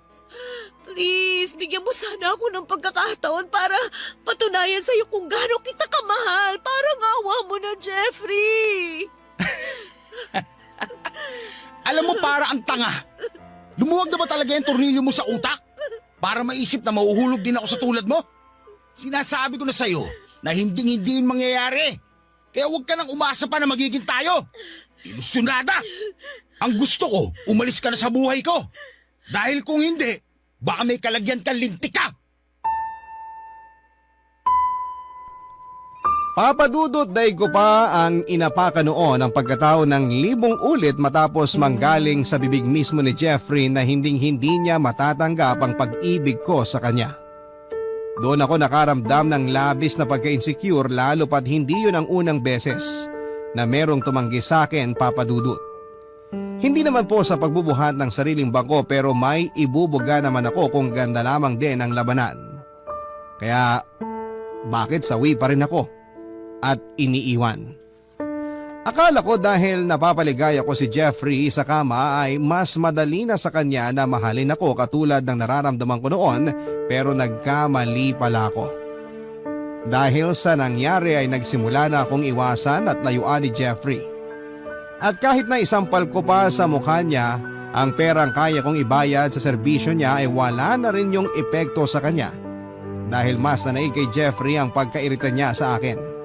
S10: Please, bigyan mo sana ako ng pagkakataon para patunayan sa'yo kung gaano kita kamahal. Parang awa mo na, Jeffrey!
S11: Alam mo, para ang tanga! Lumuwag na ba talaga yung tornilyo mo sa utak? Para maisip na mahuhulog din ako sa tulad mo? Sinasabi ko na sa'yo na hindi yun mangyayari. Kaya huwag ka nang umasa pa na magiging tayo. Ilusyonada! Ang gusto ko, umalis ka na sa buhay ko. Dahil kung hindi, baka may kalagyan kang lintik ka.
S9: Papadudot daig ko pa ang inapaka noon ang pagkatao ng 1,000 ulit matapos manggaling sa bibig mismo ni Jeffrey na hindi niya matatanggap ang pag-ibig ko sa kanya. Doon ako nakaramdam ng labis na pagka-insecure lalo pat hindi yun ang unang beses na merong tumanggi sa akin, Papadudot. Hindi naman po sa pagbubuhat ng sariling bangko pero may ibubuga naman ako kung ganda lamang din ang labanan. Kaya bakit sawi pa rin ako? At iniiwan. Akala ko dahil napapaligaya ko si Jeffrey sa kama ay mas madali na sa kanya na mahalin ako katulad ng nararamdaman ko noon pero nagkamali pala ako. Dahil sa nangyari ay nagsimula na akong iwasan at layuan ni Jeffrey. At kahit na isampal ko pa sa mukha niya ang perang kaya kong ibayad sa serbisyo niya ay wala na rin yung epekto sa kanya. Dahil mas nanaig kay Jeffrey ang pagkairita niya sa akin.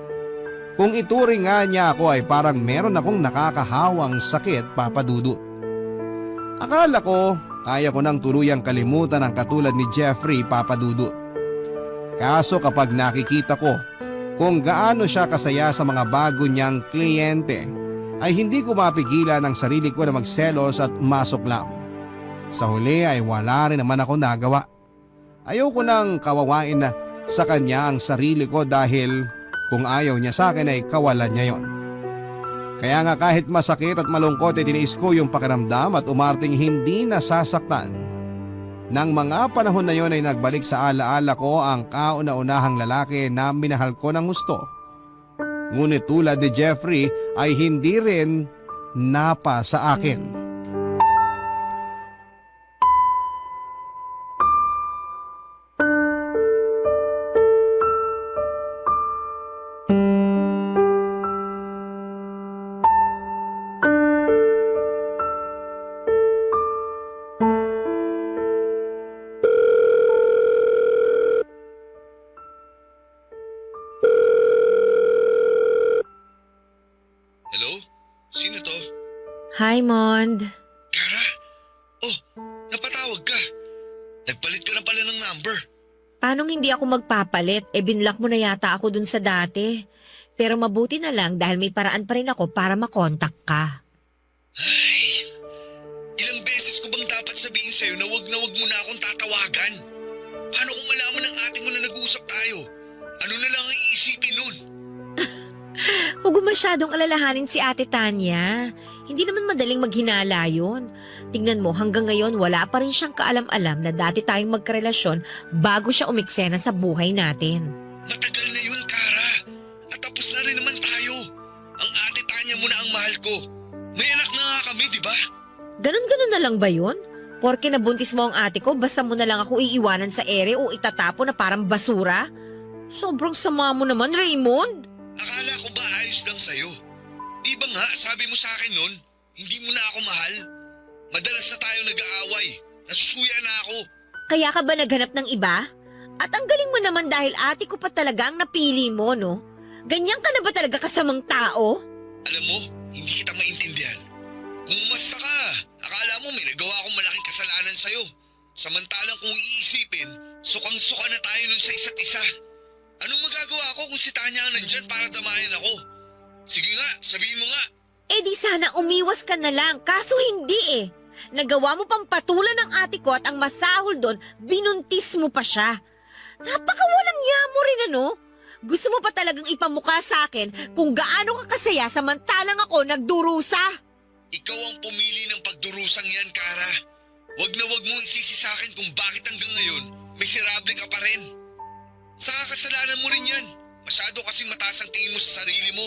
S9: Kung ituring nga niya ako ay parang meron akong nakakahawang sakit, Papadudot. Akala ko kaya ko nang tuluyang kalimutan ang katulad ni Jeffrey, Papadudot. Kaso kapag nakikita ko kung gaano siya kasaya sa mga bago niyang kliyente ay hindi ko mapigilan ang sarili ko na magselos at masuklam. Sa huli ay wala rin naman ako nagawa. Ayoko nang kawawain na sa kanya ang sarili ko dahil kung ayaw niya sa akin ay kawalan niya yon. Kaya nga kahit masakit at malungkot ay tiniis ko yung pakiramdam at umarting hindi nasasaktan. Nang mga panahon na yon ay nagbalik sa alaala ko ang kauna-unahang lalaki na minahal ko ng gusto. Ngunit tulad ni Jeffrey ay hindi rin napa sa akin.
S4: Hello? Sino to?
S10: Hi, Mond.
S4: Kara? Oh, napatawag ka. Nagpalit ka na pala ng number.
S10: Paano hindi ako magpapalit? Binlock mo na yata ako dun sa dati. Pero mabuti na lang dahil may paraan pa rin ako para makontak ka.
S4: Ay, ilang beses ko bang dapat sabihin sa'yo na wag mo na akong tatawagan? Paano kung malaman ng ate mo na nag-uusap tayo? Ano na lang ang iisipin nun?
S10: Huwag mo masyadong alalahanin si Ate Tanya. Hindi naman madaling maghinala yun. Tingnan mo, hanggang ngayon wala pa rin siyang kaalam-alam na dati tayong magkarelasyon bago siya umiksena sa buhay natin.
S4: Matagal na yun, Kara. At tapos na rin naman tayo. Ang ate Tanya mo na ang mahal ko. May anak na nga kami, di ba?
S10: Ganon-ganon na lang ba yun? Porke nabuntis mo ang ate ko, basta mo na lang ako iiwanan sa ere o itatapo na parang basura? Sobrang sama mo naman, Raymond.
S4: Akala ko ba ayos lang sa'yo? Di ba nga, sabi mo sa akin nun, hindi mo na ako mahal? Madalas na tayo nag-aaway. Nasusuya na ako.
S10: Kaya ka ba naghanap ng iba? At ang galing mo naman dahil ate ko pa talaga ang napili mo, no? Ganyan ka na ba talaga kasamang tao?
S4: Alam mo, hindi kita maintindihan. Kung umasta ka, akala mo may nagawa akong malaking kasalanan sa'yo. Samantalang kung iisipin, sukang-suka na tayo nun sa isa't isa. Anong magagawa ko kung si Tanya ang nandyan para damayan ako? Sige nga, sabihin mo nga.
S10: Di sana umiwas ka na lang, kaso hindi eh. Nagawa mo pang patulan ng ate ko at ang masahol doon, binuntis mo pa siya. Napakawalang niya mo rin ano? Gusto mo pa talagang ipamukha sa akin kung gaano ka kasaya samantalang ako nagdurusa?
S11: Ikaw ang pumili ng pagdurusang yan, Kara. Wag na wag mong isisi sa akin kung bakit hanggang ngayon miserable ka pa rin. Saka kasalanan mo rin yan. Masyado kasing mataas ang tingin mo sa sarili mo.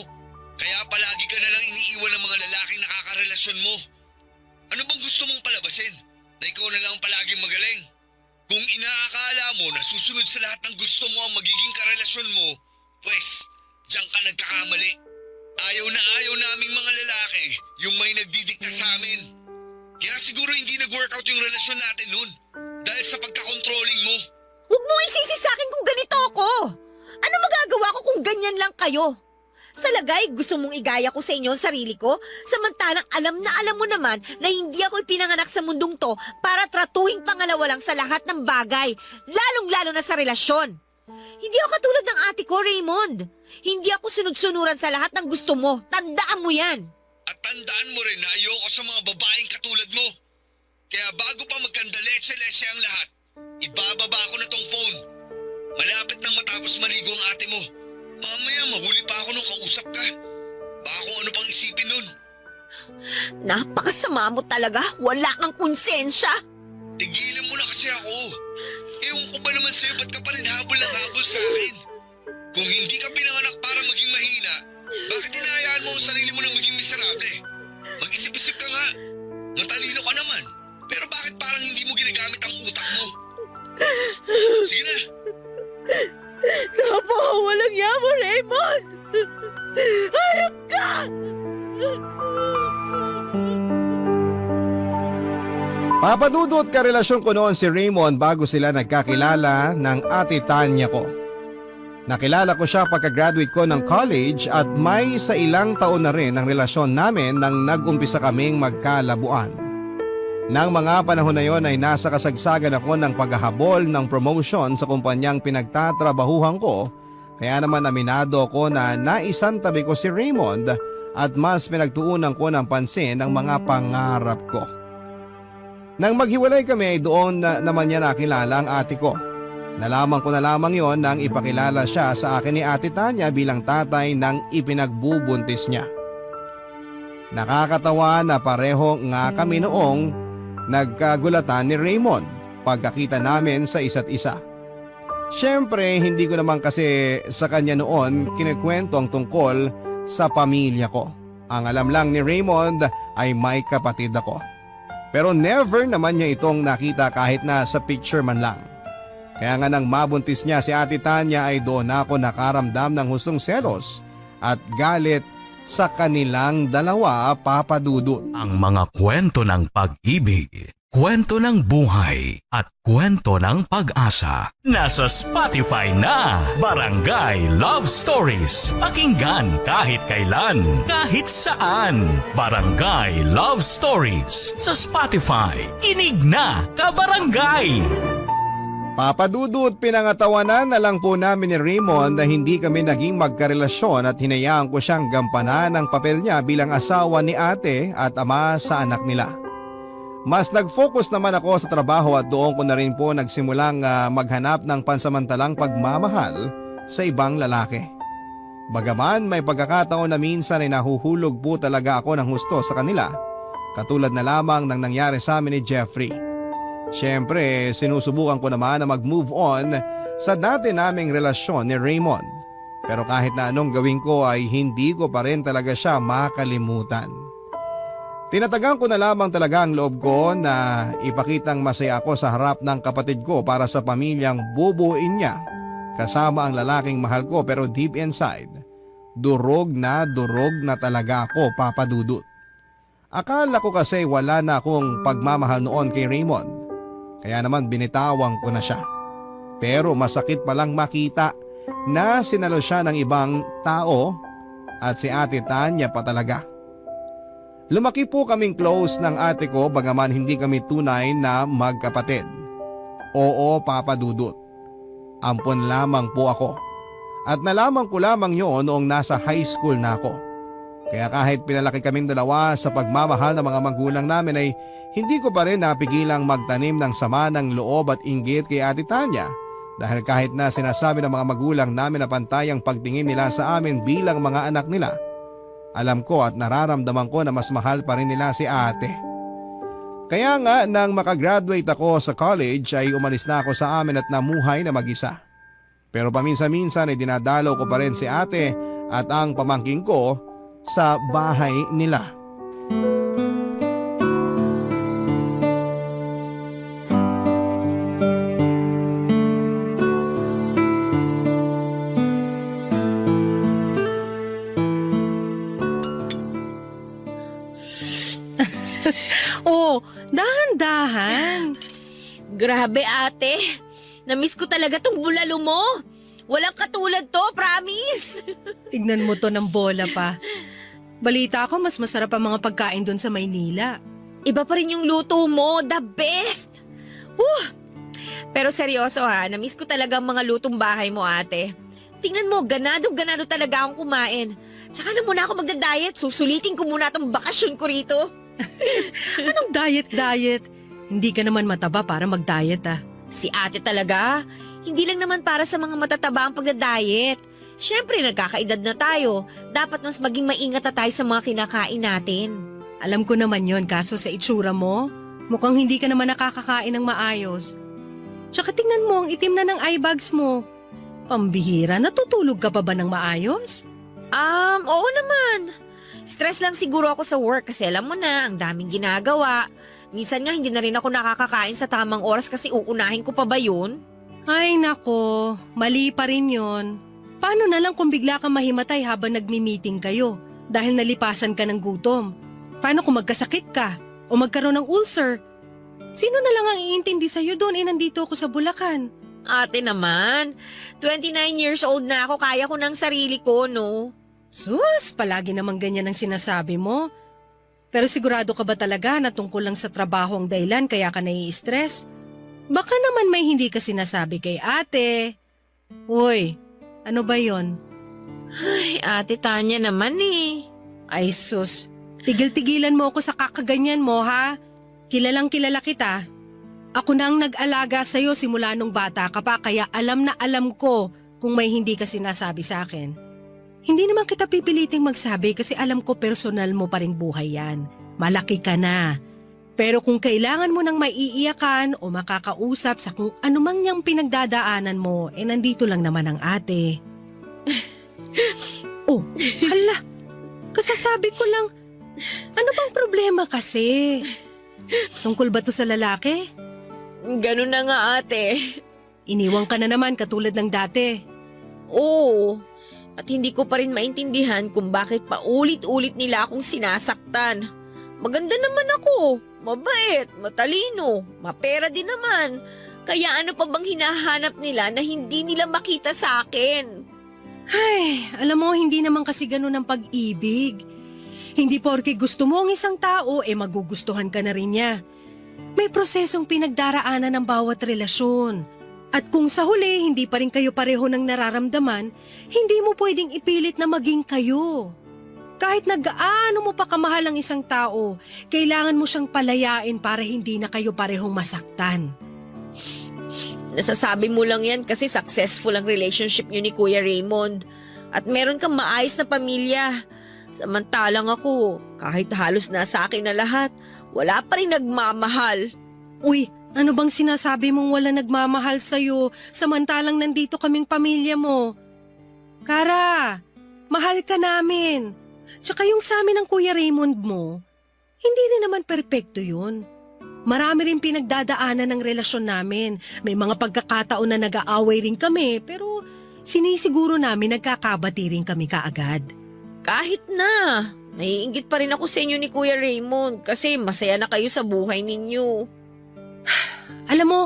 S11: Kaya palagi ka na lang iniiwan ng mga lalaking nakakarelasyon mo. Ano bang gusto mong palabasin? Na ikaw na lang palaging magaling? Kung inaakala mo na susunod sa lahat ng gusto mo ang magiging karelasyon mo, pues, diyan ka nagkakamali. Ayaw na ayaw naming mga lalaki yung may nagdidikta sa amin. Kaya siguro hindi nag-workout yung relasyon natin nun dahil sa pagkakontrolling mo.
S10: Huwag mong isisi sa akin kung ganito ako. Ano magagawa ko kung ganyan lang kayo? Sa lagay, gusto mong igaya ko sa inyo ang sarili ko? Samantalang alam na alam mo naman na hindi ako ipinanganak sa mundong to para tratuhing pangalawa lang sa lahat ng bagay, lalong-lalo na sa relasyon. Hindi ako katulad ng ate ko, Raymond. Hindi ako sunod-sunuran sa lahat ng gusto mo. Tandaan mo yan.
S11: At tandaan mo rin na ayoko sa mga babaeng katulad mo. Kaya bago pa magkandaletse-letse ang lahat, ibababa ko na tong phone. Malapit nang matapos maligo ang ate mo. Mamaya mahuli pa ako nung kausap ka. Baka kung ano pang isipin nun.
S10: Napakasama mo talaga. Wala kang konsensya.
S11: Tigilan mo na kasi ako. Ewan ko ba naman sa'yo, ba't ka pa rin habol ng habol sa akin? Kung hindi ka pinanganak para maging mahina, bakit hinahayaan mo ang sarili mo na maging miserable? Mag-isip-isip ka nga. Matalino ka naman. Pero bakit parang hindi mo ginagamit ang utak mo? Sige na.
S10: Napakawalang yamo, Raymond! Hayop ka!
S9: Papadudot karelasyon ko noon si Raymond bago sila nagkakilala ng ate Tanya ko. Nakilala ko siya pagka-graduate ko ng college at may sa ilang taon na rin ang relasyon namin nang nag-umpisa kaming magkalabuan. Nang mga panahon na yon ay nasa kasagsagan ako ng paghahabol ng promotion sa kumpanyang pinagtatrabahuhan ko, kaya naman aminado ko na naisantabi ko si Raymond at mas pinagtuunan ko ng pansin ang mga pangarap ko. Nang maghiwalay kami ay doon naman niya nakilala ang ate ko. Nalaman ko na lamang yon nang ipakilala siya sa akin ni ate Tanya bilang tatay ng ipinagbubuntis niya. Nakakatawa na pareho nga kami noong nagkagulatan ni Raymond pagkakita namin sa isa't isa. Siyempre hindi ko naman kasi sa kanya noon kinikwento ang tungkol sa pamilya ko. Ang alam lang ni Raymond ay may kapatid ako. Pero never naman niya itong nakita kahit na sa picture man lang. Kaya nga nang mabuntis niya si ate Tanya ay doon ako nakaramdam ng hustong selos at galit sa kanilang dalawa, Papa Dudut.
S5: Ang mga kwento ng pag-ibig, kwento ng buhay at kwento ng pag-asa. Nasa Spotify na, Barangay Love Stories. Pakinggan kahit kailan, kahit saan. Barangay Love Stories sa Spotify. Kinig na, kabarangay!
S9: Papa Dudut, pinangatawanan na lang po namin ni Raymond na hindi kami naging magkarelasyon at hinayaan ko siyang gampanan ang papel niya bilang asawa ni ate at ama sa anak nila. Mas nag-focus naman ako sa trabaho at doon ko na rin po nagsimulang maghanap ng pansamantalang pagmamahal sa ibang lalaki. Bagaman may pagkakataon na minsan ay nahuhulog po talaga ako ng husto sa kanila, katulad na lamang ng nangyari sa amin ni Jeffrey. Siyempre, sinusubukan ko naman na mag-move on sa dati naming relasyon ni Raymond. Pero kahit na anong gawin ko ay hindi ko pa rin talaga siya makalimutan. Tinatagang ko na lamang talaga ang loob ko na ipakitang masaya ako sa harap ng kapatid ko para sa pamilyang bubuin niya kasama ang lalaking mahal ko, pero deep inside, durog na talaga ako, Papa Dudut. Akala ko kasi wala na akong pagmamahal noon kay Raymond. Kaya naman binitawang ko na siya. Pero masakit palang makita na sinalo siya ng ibang tao at si ate Tanya pa talaga. Lumaki po kaming close ng ate ko bagaman hindi kami tunay na magkapatid. Oo, Papa Dudut. Ampon lamang po ako. At nalaman ko lamang yon noong nasa high school na ako. Kaya kahit pinalaki kaming dalawa sa pagmamahal ng mga magulang namin ay hindi ko pa rin napigilang magtanim ng sama ng loob at inggit kay ate Tanya dahil kahit na sinasabi ng mga magulang namin na pantay ang pagtingin nila sa amin bilang mga anak nila, Alam ko at nararamdaman ko na mas mahal pa rin nila si ate. Kaya nga nang makagraduate ako sa college ay umalis na ako sa amin at namuhay na mag-isa. Pero paminsan-minsan ay dinadalaw ko pa rin si ate at ang pamangking ko sa bahay nila.
S10: Oh, dahan-dahan. Grabe ate. Namiss ko talaga tong bulalo mo. Walang katulad to, promise.
S12: Tignan mo to ng bola pa. Balita ko mas masarap ang mga pagkain doon sa Maynila.
S10: Iba pa rin yung luto mo, the best. Woo! Pero seryoso ha, namiss ko talaga ang mga lutong bahay mo ate. Tingnan mo, ganado-ganado talaga akong kumain. Tsaka na muna ako magda-diet, susulitin ko muna tong bakasyon ko rito.
S12: Anong diet? Hindi ka naman mataba para mag-diet ah.
S10: Si ate talaga, hindi lang naman para sa mga matataba ang pagda-diet. Siyempre, nagkakaedad na tayo. Dapat mas maging maingat na tayo sa mga kinakain natin.
S12: Alam ko naman yon, kaso sa itsura mo, mukhang hindi ka naman nakakakain ng maayos. Tsaka tingnan mo, ang itim na ng eye bags mo. Pambihira, natutulog ka pa ba ng maayos?
S10: Oo naman. Stress lang siguro ako sa work kasi alam mo na, ang daming ginagawa. Minsan nga hindi na rin ako nakakakain sa tamang oras kasi uunahin ko pa ba yun?
S12: Ay nako, mali pa rin yon. Paano na lang kung bigla kang mahimatay habang nagmi-meeting kayo dahil nalipasan ka ng gutom? Paano kung magkasakit ka o magkaroon ng ulcer? Sino na lang ang iintindi sa'yo doon nandito ako sa Bulacan?
S10: Ate naman, 29 years old na ako, kaya ko ng sarili ko, no?
S12: Sus, palagi naman ganyan ang sinasabi mo. Pero sigurado ka ba talaga na tungkol lang sa trabaho ang dahilan kaya ka nai-stress? Baka naman may hindi ka sinasabi kay ate. Uy, ano ba yon?
S10: Ay, ate Tanya naman eh.
S12: Ay sus, tigil-tigilan mo ako sa kakaganyan mo ha. Kilalang kilala kita. Ako na ang nag-alaga sa'yo simula nung bata ka pa kaya alam na alam ko kung may hindi ka sinasabi sa akin. Hindi naman kita pipiliting magsabi kasi alam ko personal mo pa ring buhay yan. Malaki ka na. Pero kung kailangan mo ng maiiyakan o makakausap sa kung anumang niyang pinagdadaanan mo, nandito lang naman ang ate. Oh, hala. Kasasabi ko lang, ano bang problema kasi? Tungkol ba to sa lalaki?
S10: Ganun na nga ate.
S12: Iniwang ka na naman katulad ng dati.
S10: Oo. At hindi ko pa rin maintindihan kung bakit paulit-ulit nila akong sinasaktan. Maganda naman ako, mabait, matalino, mapera din naman. Kaya ano pa bang hinahanap nila na hindi nila makita sa akin?
S12: Ay, alam mo, hindi naman kasi ganun ang pag-ibig. Hindi porke gusto mo ang isang tao, magugustuhan ka na rin niya. May prosesong pinagdaraanan ng bawat relasyon. At kung sa huli hindi pa rin kayo pareho ng nararamdaman, hindi mo pwedeng ipilit na maging kayo. Kahit nag-aano mo pa kamahal ang isang tao, kailangan mo siyang palayain para hindi na kayo parehong masaktan.
S10: Nasasabi mo lang yan kasi successful ang relationship niyo ni Kuya Raymond. At meron kang maayos na pamilya. Samantalang ako, kahit halos nasa akin na lahat, wala pa rin nagmamahal.
S12: Uy, ano bang sinasabi mong wala nagmamahal sa'yo samantalang nandito kaming pamilya mo? Kara, mahal ka namin. Tsaka yung sa amin ng Kuya Raymond mo, hindi rin naman perpekto yun. Marami rin pinagdadaanan ng relasyon namin. May mga pagkakataon na nag-aaway rin kami pero sinisiguro namin nagkakabati rin kami kaagad.
S10: Kahit na, naiinggit pa rin ako sa inyo ni Kuya Raymond kasi masaya na kayo sa buhay ninyo.
S12: Alam mo,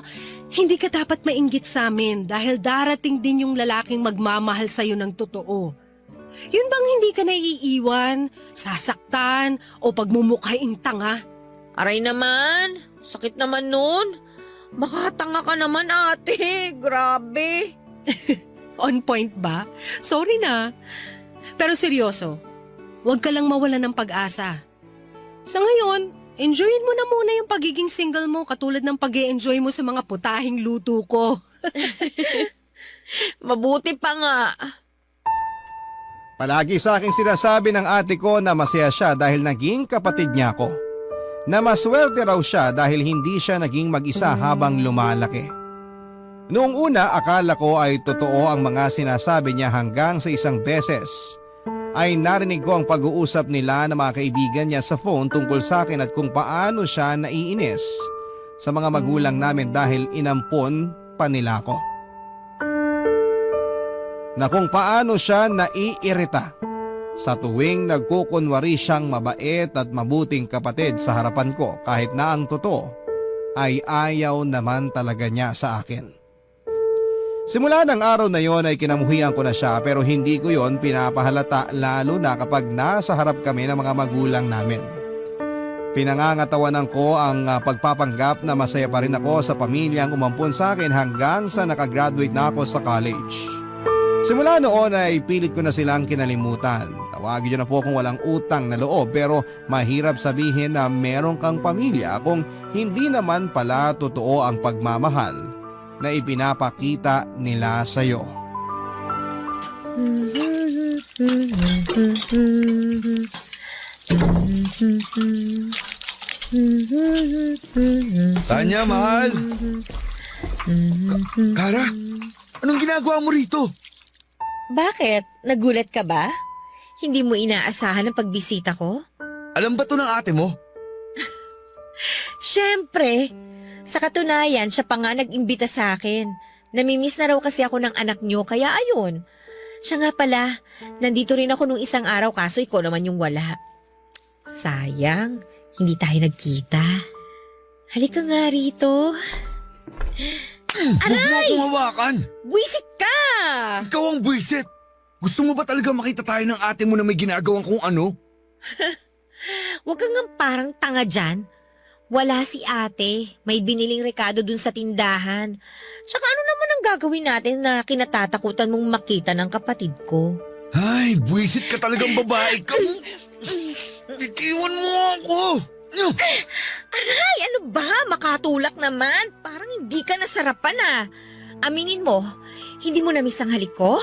S12: hindi ka dapat mainggit sa amin dahil darating din yung lalaking magmamahal sa'yo ng totoo. Yun bang hindi ka naiiwan, sasaktan o pagmumukhaing tanga?
S10: Aray naman, sakit naman nun. Makatanga ka naman ate, grabe.
S12: On point ba? Sorry na. Pero seryoso, huwag ka lang mawalan ng pag-asa. Sa ngayon, enjoyin mo na muna yung pagiging single mo katulad ng pag-e-enjoy mo sa mga putahing luto ko.
S10: Mabuti pa nga.
S9: Palagi sa akin sinasabi ng ate ko na masaya siya dahil naging kapatid niya ako. Na maswerte raw siya dahil hindi siya naging mag-isa habang lumalaki. Noong una akala ko ay totoo ang mga sinasabi niya hanggang sa isang beses ay narinig ko ang pag-uusap nila ng mga kaibigan niya sa phone tungkol sa akin at kung paano siya naiinis sa mga magulang namin dahil inampon pa nila ako. Na kung paano siya naiirita sa tuwing nagkukunwari siyang mabait at mabuting kapatid sa harapan ko kahit na ang totoo ay ayaw naman talaga niya sa akin. Simula ng araw na yon ay kinamuhian ko na siya pero hindi ko yon pinapahalata lalo na kapag nasa harap kami ng mga magulang namin. Pinangangatawanan ko ang pagpapanggap na masaya pa rin ako sa pamilyang umampon sa akin hanggang sa nakagraduate na ako sa college. Simula noon ay pilit ko na silang kinalimutan. Tawagin niyo na po kung walang utang na loob pero mahirap sabihin na meron kang pamilya kung hindi naman pala totoo ang pagmamahal na ipinapakita nila sa iyo.
S11: Tanya, mahal. Kara, anong ginagawa mo rito?
S10: Bakit? Nagulat ka ba? Hindi mo inaasahan ang pagbisita ko?
S11: Alam ba to ng ate mo?
S10: Siyempre. Sa katunayan, siya pa nga nag-imbita sa akin. Namimiss na raw kasi ako ng anak niyo, kaya ayun. Siya nga pala, nandito rin ako nung isang araw kaso ikaw naman yung wala. Sayang, hindi tayo nagkita. Halika nga rito.
S11: Huwag mo akong hawakan!
S10: Buwisit ka!
S11: Ikaw ang buwisit! Gusto mo ba talaga makita tayo ng ate mo na may ginagawang kung ano?
S10: Huwag kang nga parang tanga dyan. Wala si ate. May biniling rekado dun sa tindahan. Tsaka ano naman ang gagawin natin na kinatatakutan mong makita ng kapatid ko?
S11: Ay, buwisit ka talagang babae ka. Bitiwan mo ako!
S10: Aray, ano ba? Makatulak naman. Parang hindi ka nasarapan ah. Aminin mo, hindi mo na-miss ang halik ko?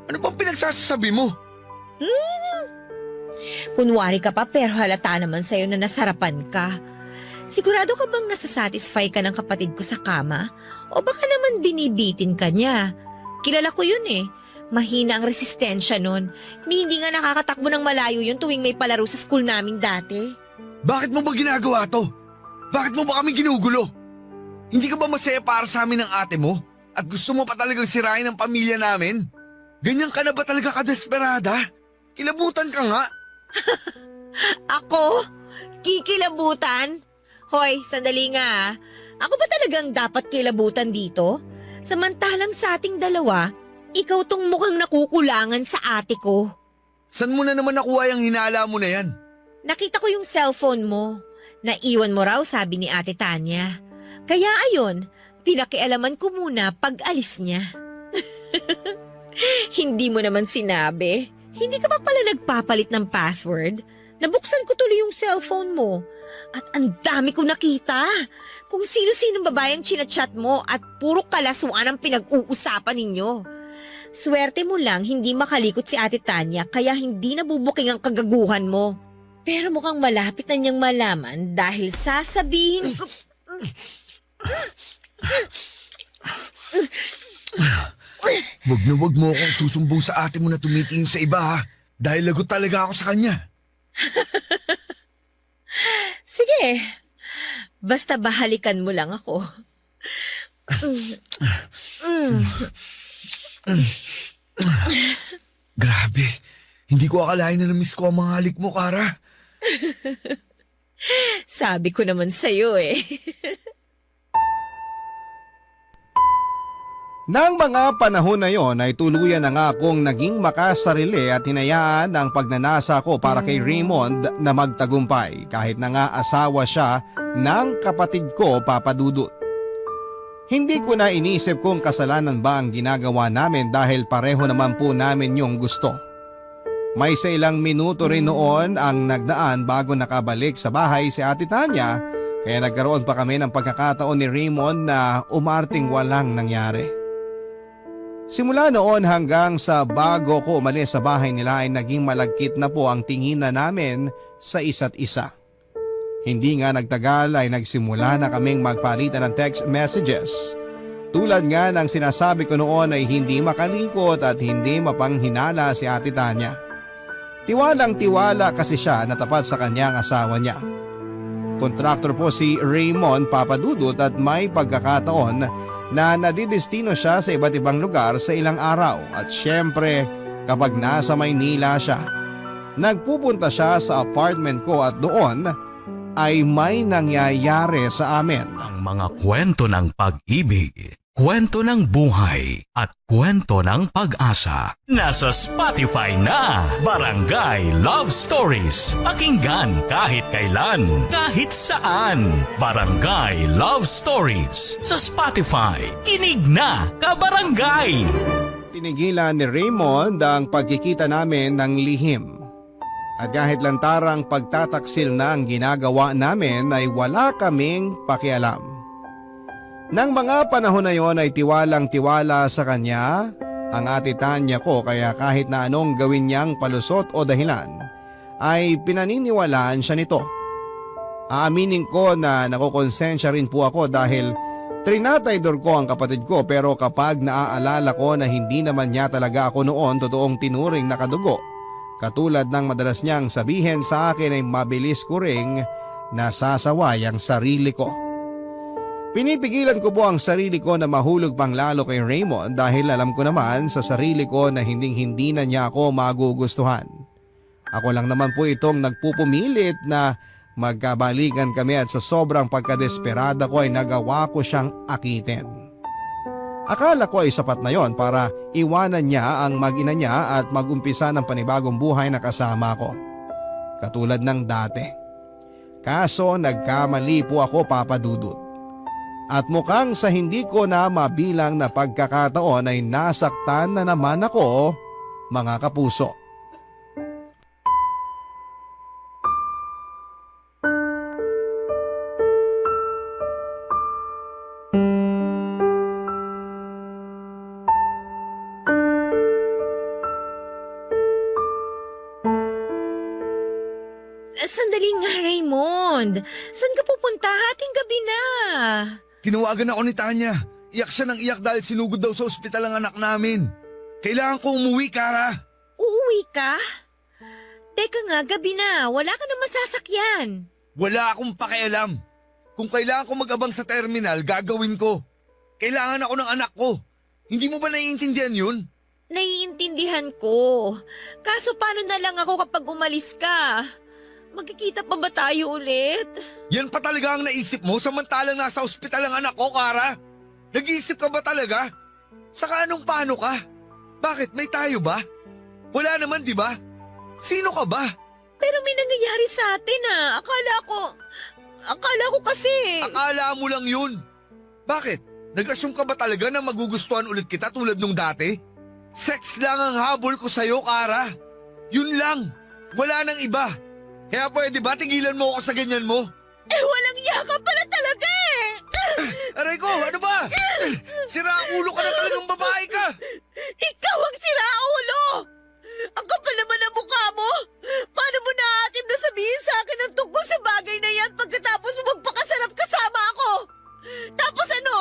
S11: Ano bang pinagsasabi mo?
S10: Kunwari ka pa pero halata naman sa'yo na nasarapan ka. Sigurado ka bang nasasatisfy ka ng kapatid ko sa kama? O baka naman binibitin ka niya? Kilala ko yun eh. Mahina ang resistensya nun. Hindi nga nakakatakbo ng malayo yun tuwing may palaro sa school namin dati.
S11: Bakit mo ba ginagawa to? Bakit mo ba kami ginugulo? Hindi ka ba masaya para sa amin ng ate mo? At gusto mo pa talagang sirain ang pamilya namin? Ganyan ka na ba talaga kadesperada? Kilabutan ka nga.
S10: Ako? Kikilabutan? Hoy, sandali nga ah. Ako ba talagang dapat kilabutan dito? Samantalang sa ating dalawa, ikaw tong mukhang nakukulangan sa ate ko.
S11: San mo na naman nakuha yung hinala mo na yan?
S10: Nakita ko yung cellphone mo. Naiwan mo raw, sabi ni Ate Tanya. Kaya ayon, pinakialaman ko muna pag alis niya. Hindi mo naman sinabi. Hindi ka pa pala nagpapalit ng password? Nabuksan ko tuloy yung cellphone mo. At ang dami ko nakita. Kung sino-sinong babayang chinachat mo at puro kalasuan ang pinag-uusapan ninyo. Swerte mo lang hindi makalikot si Ate Tanya kaya hindi nabubuking ang kagaguhan mo. Pero mukhang malapit na niyang malaman dahil sasabihin ko...
S11: Wag mo akong susumbong sa ate mo na tumitingin sa iba ha. Dahil lagot talaga ako sa kanya.
S10: Sige, basta bahalikan mo lang ako.
S11: Grabe, hindi ko akalain na na-miss ko ang mga halik mo, Kara.
S10: Sabi ko naman sa'yo eh.
S9: Nang mga panahon na yon ay tuluyan na nga akong naging makasarili at hinayaan ang pagnanasa ko para kay Raymond na magtagumpay kahit na nga asawa siya ng kapatid ko, Papa Dudut. Hindi ko na inisip kung kasalanan ba ang ginagawa namin dahil pareho naman po namin yung gusto. May sa ilang minuto rin noon ang nagdaan bago nakabalik sa bahay si Ate Tanya kaya nagkaroon pa kami ng pagkakataon ni Raymond na umarting walang nangyari. Simula noon hanggang sa bago ko umalis sa bahay nila ay naging malagkit na po ang tingin na namin sa isa't isa. Hindi nga nagtagal ay nagsimula na kaming magpalitan ng text messages. Tulad nga ng sinasabi ko noon ay hindi makalikot at hindi mapanghinala si Ate Tanya. Tiwalang tiwala kasi siya na tapat sa kanyang asawa niya. Kontraktor po si Raymond Papadudut at may pagkakataon na nadidestino siya sa iba't ibang lugar sa ilang araw at syempre kapag nasa Maynila siya, nagpupunta siya sa apartment ko at doon ay may nangyayari sa amin.
S5: Ang mga kwento ng pag-ibig, kwento ng buhay at kwento ng pag-asa. Nasa Spotify na, Barangay Love Stories. Pakinggan kahit kailan, kahit saan. Barangay Love Stories sa Spotify. Kinig na, kabarangay!
S9: Tinigilan ni Raymond ang pagkikita namin ng lihim. At kahit lantarang pagtataksil na ang ginagawa namin ay wala kaming pakialam. Nang mga panahon na yon ay tiwalang-tiwala sa kanya ang Ate Tanya ko kaya kahit na anong gawin niyang palusot o dahilan ay pinaniniwalaan siya nito. Aaminin ko na nakukonsensya rin po ako dahil trinataydor ko ang kapatid ko pero kapag naaalala ko na hindi naman niya talaga ako noon totoong tinuring na kadugo, katulad ng madalas niyang sabihin sa akin ay mabilis ko ring nasasaway ang sarili ko. Pinipigilan ko po ang sarili ko na mahulog pang lalo kay Raymond dahil alam ko naman sa sarili ko na hindi na niya ako magugustuhan. Ako lang naman po itong nagpupumilit na magkabalikan kami at sa sobrang pagkadesperada ko ay nagawa ko siyang akitin. Akala ko ay sapat na yon para iwanan niya ang mag-ina niya at mag-umpisa ng panibagong buhay na kasama ko. Katulad ng dati. Kaso nagkamali po ako, Papa Dudut. At mukhang sa hindi ko na mabilang na pagkakataon ay nasaktan na naman ako, mga kapuso.
S10: Sandali nga, Raymond. Saan ka pupunta? Hating gabi na.
S11: Tinawagan ako ni Tanya. Iyak siya ng iyak dahil sinugod daw sa ospital ang anak namin. Kailangan ko umuwi, Kara.
S10: Uuwi ka? Teka nga, gabi na. Wala ka na masasakyan.
S11: Wala akong pakialam. Kung kailangan ko mag-abang sa terminal, gagawin ko. Kailangan ako ng anak ko. Hindi mo ba naiintindihan yun?
S10: Naiintindihan ko. Kaso paano na lang ako kapag umalis ka? Magkikita pa ba tayo ulit?
S11: Yan pa talaga ang naisip mo samantalang nasa ospital ang anak ko, Kara? Nag-iisip ka ba talaga? Saka anong paano ka? Bakit? May tayo ba? Wala naman, di ba? Sino ka ba?
S10: Pero may nangyayari sa atin Akala ko kasi.
S11: Akala mo lang yun. Bakit? Nag-assume ka ba talaga na magugustuhan ulit kita tulad nung dati? Sex lang ang habol ko sa'yo, Kara. Yun lang. Wala nang iba. Kaya pwede ba tigilan mo ako sa ganyan mo?
S10: Walang iya ka pala talaga eh!
S11: Aray ko, ano ba? Siraulo ka na talagang babae ka!
S10: Ikaw ang siraulo! Ang kapal naman ang mukha mo! Paano mo naatim na sabihin sa akin ang tungkol sa bagay na yan pagkatapos mo magpakasarap kasama ako? Tapos ano?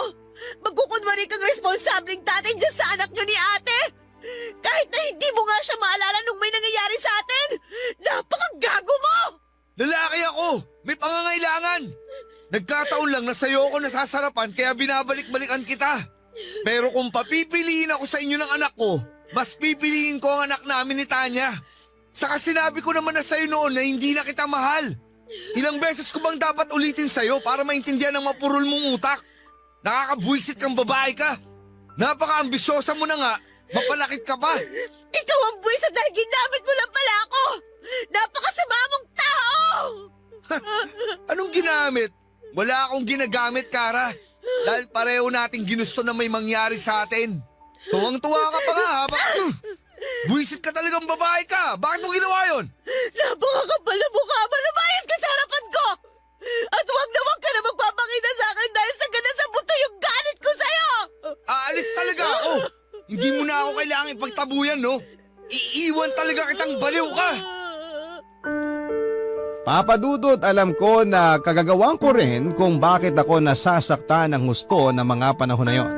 S10: Magkukunwari kang responsableng tatay dyan sa anak nyo ni ate? Kahit na hindi mo nga siya maalala nung may nangyayari sa atin! Napakagago mo!
S11: Lalaki ako! May pangangailangan! Nagkataon lang na sa'yo ako nasasarapan kaya binabalik-balikan kita. Pero kung papipiliin ako sa inyo ng anak ko, mas pipiliin ko ang anak namin ni Tanya. Saka sinabi ko naman na sa'yo noon na hindi na kita mahal. Ilang beses ko bang dapat ulitin sa'yo para maintindihan ang mapurol mong utak? Nakakabwisit kang babae ka. Napaka-ambisyosa mo na nga. Mapalakit ka pa!
S10: Ikaw ang buwisa dahil ginamit mo lang pala ako! Napakasama mong tao!
S11: Anong ginamit? Wala akong ginagamit, Kara. Dahil pareho nating ginusto na may mangyari sa atin. Tuwang-tuwa ka pa nga, ha? Buwisit ka talagang babae ka! Bakit mo ginawa yun?
S10: Napakakapal na mukha mo! Lumayas ka sa harapan ko! At huwag ka na magpapakita sa akin dahil sa gana sa buto yung galit ko sa'yo!
S11: Aalis talaga ako! Hindi mo nagtabuyan, no? Iiwan talaga kitang baliw ka!
S9: Papa Dudut, alam ko na kagagawan ko rin kung bakit ako nasasaktan ng husto ng mga panahon na yon.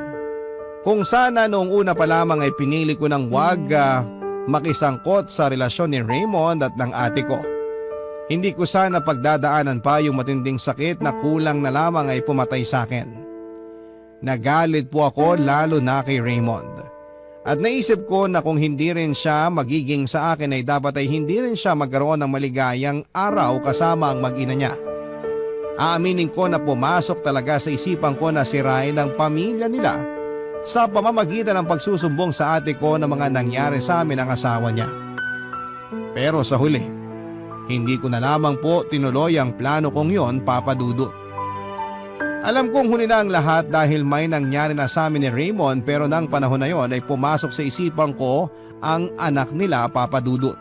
S9: Kung sana noong una pa lamang ay pinili ko ng wag makisangkot sa relasyon ni Raymond at ng ate ko. Hindi ko sana pagdadaanan pa yung matinding sakit na kulang na lamang ay pumatay sa akin. Nagalit po ako lalo na kay Raymond. At naisip ko na kung hindi rin siya magiging sa akin ay dapat ay hindi rin siya magkaroon ng maligayang araw kasama ang mag-ina niya. Aaminin ko na pumasok talaga sa isipan ko na sirain ang pamilya nila sa pamamagitan ng pagsusumbong sa ate ko ng mga nangyari sa amin ng asawa niya. Pero sa huli, hindi ko na lamang po tinuloy ang plano kong yon, Papa Dudut. Alam kong huli na ang lahat dahil may nangyari na sa amin ni Raymond, pero nang panahon na yon ay pumasok sa isipan ko ang anak nila, Papa Dudut.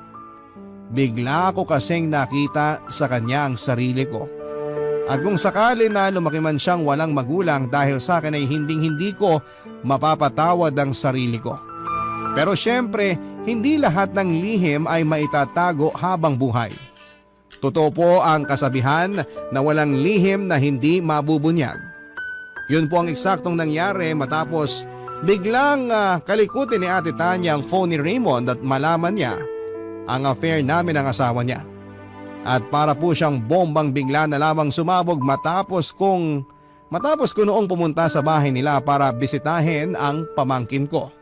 S9: Bigla ko kasing nakita sa kanya ang sarili ko. At kung sakali na lumaki man siyang walang magulang dahil sa akin ay hindi ko mapapatawad ang sarili ko. Pero syempre, hindi lahat ng lihim ay maitatago habang buhay. Totoo po ang kasabihan na walang lihim na hindi mabubunyag. Yun po ang eksaktong nangyari matapos biglang kalikutin ni Ate Tanya ang phone ni Raymond at malaman niya ang affair namin ng asawa niya. At para po siyang bombang bigla na lamang sumabog matapos ko noong pumunta sa bahay nila para bisitahin ang pamangkin ko.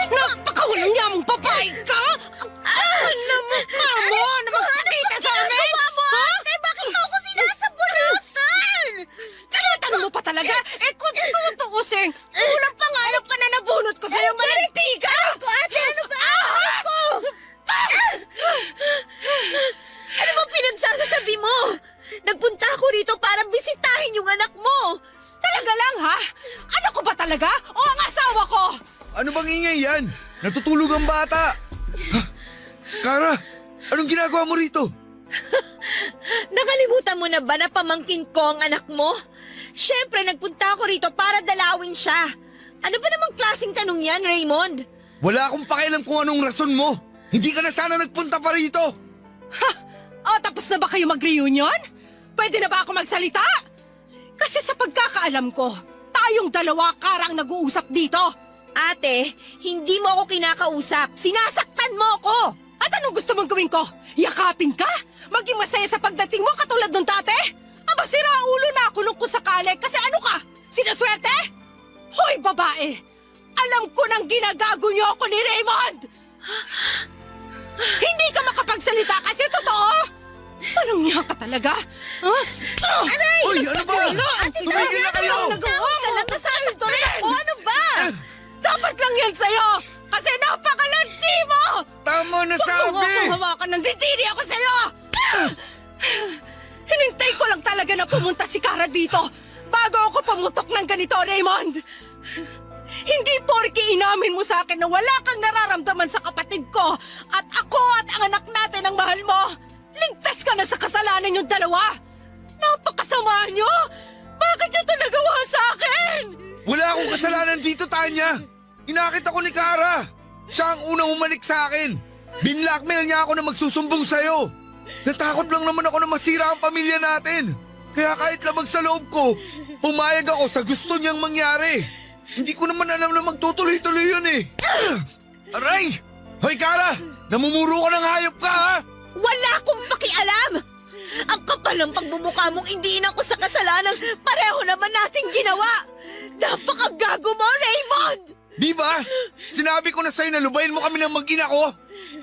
S12: Napakawalang yamang babae ka! Alam mo ka mo na magpakita sa amin!
S3: Ate, bakit mo ako sinasabunutan?
S12: Tinatanong mo pa talaga? Kung tutuusin, unang pangarap pa na nabunot ko sa'yo, malitiga!
S3: Ate, ano ba? Ako! Ano ba pinagsasasabi mo? Nagpunta ako rito para bisitahin yung anak mo.
S12: Talaga lang, ha? Anak ko ba talaga? O ang asawa ko?
S11: Ano bang ingay yan? Natutulog ang bata! Kara, anong ginagawa mo rito?
S10: Nakalimutan mo na ba na pamangkin ko ang anak mo? Siyempre, nagpunta ako rito para dalawin siya. Ano ba namang klaseng tanong yan, Raymond?
S11: Wala akong pakialam kung anong rason mo. Hindi ka na sana nagpunta pa rito.
S12: O, tapos na ba kayo mag-reunion? Pwede na ba ako magsalita? Kasi sa pagkakaalam ko, tayong dalawa karang nag-uusap dito.
S10: Ate, hindi mo ako kinakausap. Sinasaktan mo ako!
S12: At anong gusto mong gawin ko? Yakapin ka? Maging masaya sa pagdating mo katulad nung dati? Aba, sira ulo na ako nung kusakali kasi ano ka? Sinaswerte? Hoy, babae! Alam ko nang ginagago niyo ako ni Raymond! Hindi ka makapagsalita kasi totoo! Anong niya ka talaga? Huh?
S3: Aray!
S11: Uy, ano ba?
S3: Ate,
S11: Tumigil na kayo!
S12: Nagawa mo!
S3: Nasasaktan ako! Ano ba?
S12: Dapat lang yan sa'yo! Kasi napakalandi mo!
S11: Tama na
S12: Huwag mo
S11: sabi!
S12: akong hawakan ng ditiri ako sa'yo! Hinintay ko lang talaga na pumunta si Kara dito bago ako pumutok ng ganito, Raymond! Hindi porke inamin mo sa akin na wala kang nararamdaman sa kapatid ko at ako at ang anak natin ang mahal mo. Ligtas ka na sa kasalanan yung dalawa! Napakasama niyo! Bakit niyo ito nagawa sa akin?
S11: Wala akong kasalanan dito, Tanya! Inakit ako ni Kara! Siya ang unang umalik sa akin! Binlockmail niya ako na magsusumbong sa'yo! Natakot lang naman ako na masira ang pamilya natin! Kaya kahit labag sa loob ko, pumayag ako sa gusto niyang mangyari! Hindi ko naman alam na magtutuloy-tuloy yun eh! Aray! Hoy Kara! Namumuro ka ng hayop ka ha!
S10: Wala akong pakialam! Ang kapal ng pagbumukha mong indiin ako sa kasalanan pareho naman nating ginawa! Napakagago mo, Raymond!
S11: Di ba? Sinabi ko na sa'yo na lubayin mo kami ng mag-ina ko.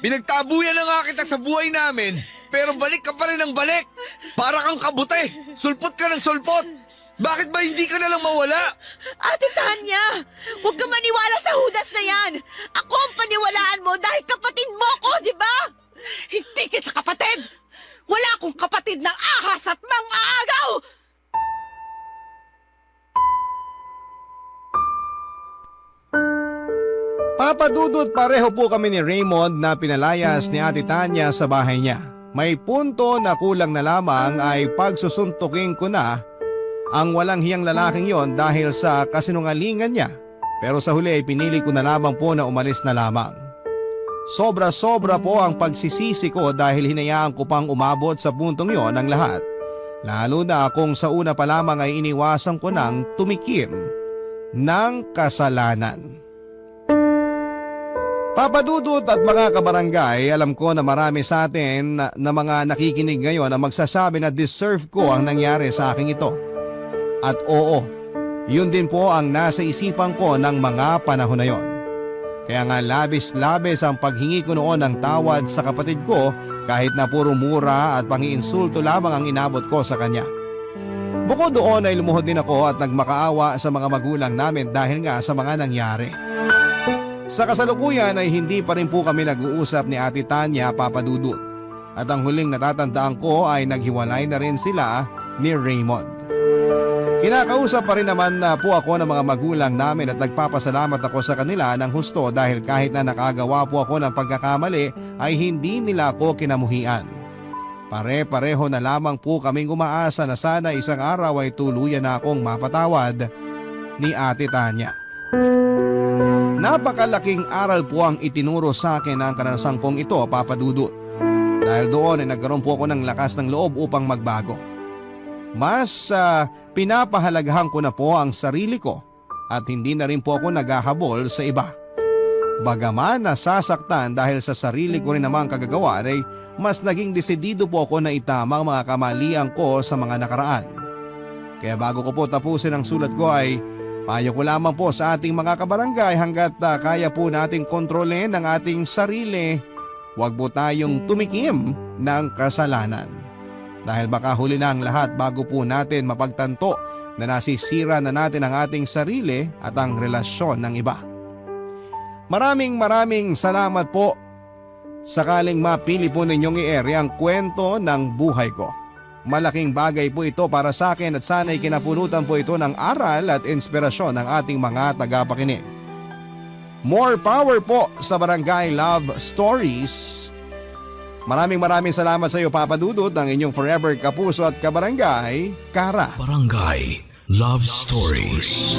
S11: Pinagtabuyan na nga kita sa buhay namin, pero balik ka pa rin ng balik. Para kang kabute, sulpot ka ng sulpot. Bakit ba hindi ka na lang mawala?
S10: Ate Tanya, huwag ka maniwala sa hudas na yan! Ako ang paniwalaan mo dahil kapatid mo ko, di ba?
S12: Hindi kita kapatid! Wala akong kapatid ng ahas at mang-aagaw!
S9: Papa Papadudot, pareho po kami ni Raymond na pinalayas ni Ate Tanya sa bahay niya. May punto na kulang na lamang ay pagsusuntukin ko na ang walang hiyang lalaking yon dahil sa kasinungalingan niya. Pero sa huli ay pinili ko na lamang po na umalis na lamang. Sobra-sobra po ang pagsisisi ko dahil hinayaan ko pang umabot sa puntong yon ang lahat. Lalo na kung sa una pa lamang ay iniwasan ko nang tumikim ng kasalanan. Papadudot at mga kabarangay, alam ko na marami sa atin na mga nakikinig ngayon ang magsasabi na deserve ko ang nangyari sa akin ito. At oo, yun din po ang nasa isipan ko ng mga panahon na yon. Kaya nga labis-labis ang paghingi ko noon ng tawad sa kapatid ko kahit na puro mura at pangiinsulto lamang ang inabot ko sa kanya. Bukod doon ay lumuhod din ako at nagmakaawa sa mga magulang namin dahil nga sa mga nangyari. Sa kasalukuyan ay hindi pa rin po kami nag-uusap ni Ate Tanya, Papadudot. At ang huling natatandaan ko ay naghiwalay na rin sila ni Raymond. Kinakausap pa rin naman na po ako ng mga magulang namin at nagpapasalamat ako sa kanila ng husto dahil kahit na nakagawa po ako ng pagkakamali ay hindi nila ako kinamuhian. Pare-pareho na lamang po kaming umaasa na sana isang araw ay tuluyan na akong mapatawad ni Ate Tanya. Napakalaking aral po ang itinuro sa akin ng karanasan kong ito, Papadudot. Dahil doon ay nagkaroon po ako ng lakas ng loob upang magbago. Mas pinapahalagahan ko na po ang sarili ko at hindi na rin po ako naghahabol sa iba. Bagaman nasasaktan dahil sa sarili ko rin namang kagagawa ay mas naging desidido po ako na itama ang mga kamalian ko sa mga nakaraan. Kaya bago ko po tapusin ang sulat ko ay payo ko lamang po sa ating mga kabarangay hanggat kaya po nating kontrolin ang ating sarili, huwag po tayong tumikim ng kasalanan. Dahil baka huli na ang lahat bago po natin mapagtanto na nasisira na natin ang ating sarili at ang relasyon ng iba. Maraming salamat po. Sakaling mapili po ninyong i-air ang kwento ng buhay ko. Malaking bagay po ito para sa akin at sana'y kinapunutan po ito ng aral at inspirasyon ng ating mga tagapakinig. More power po sa Barangay Love Stories. Maraming salamat sa iyo, Papadudot, ng inyong forever kapuso at kabarangay, Kara.
S5: Barangay Love Stories.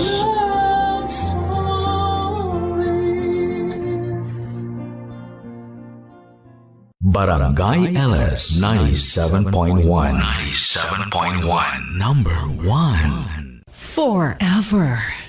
S5: Barangay LS 97.1. 97.1. Number 1.
S13: Forever.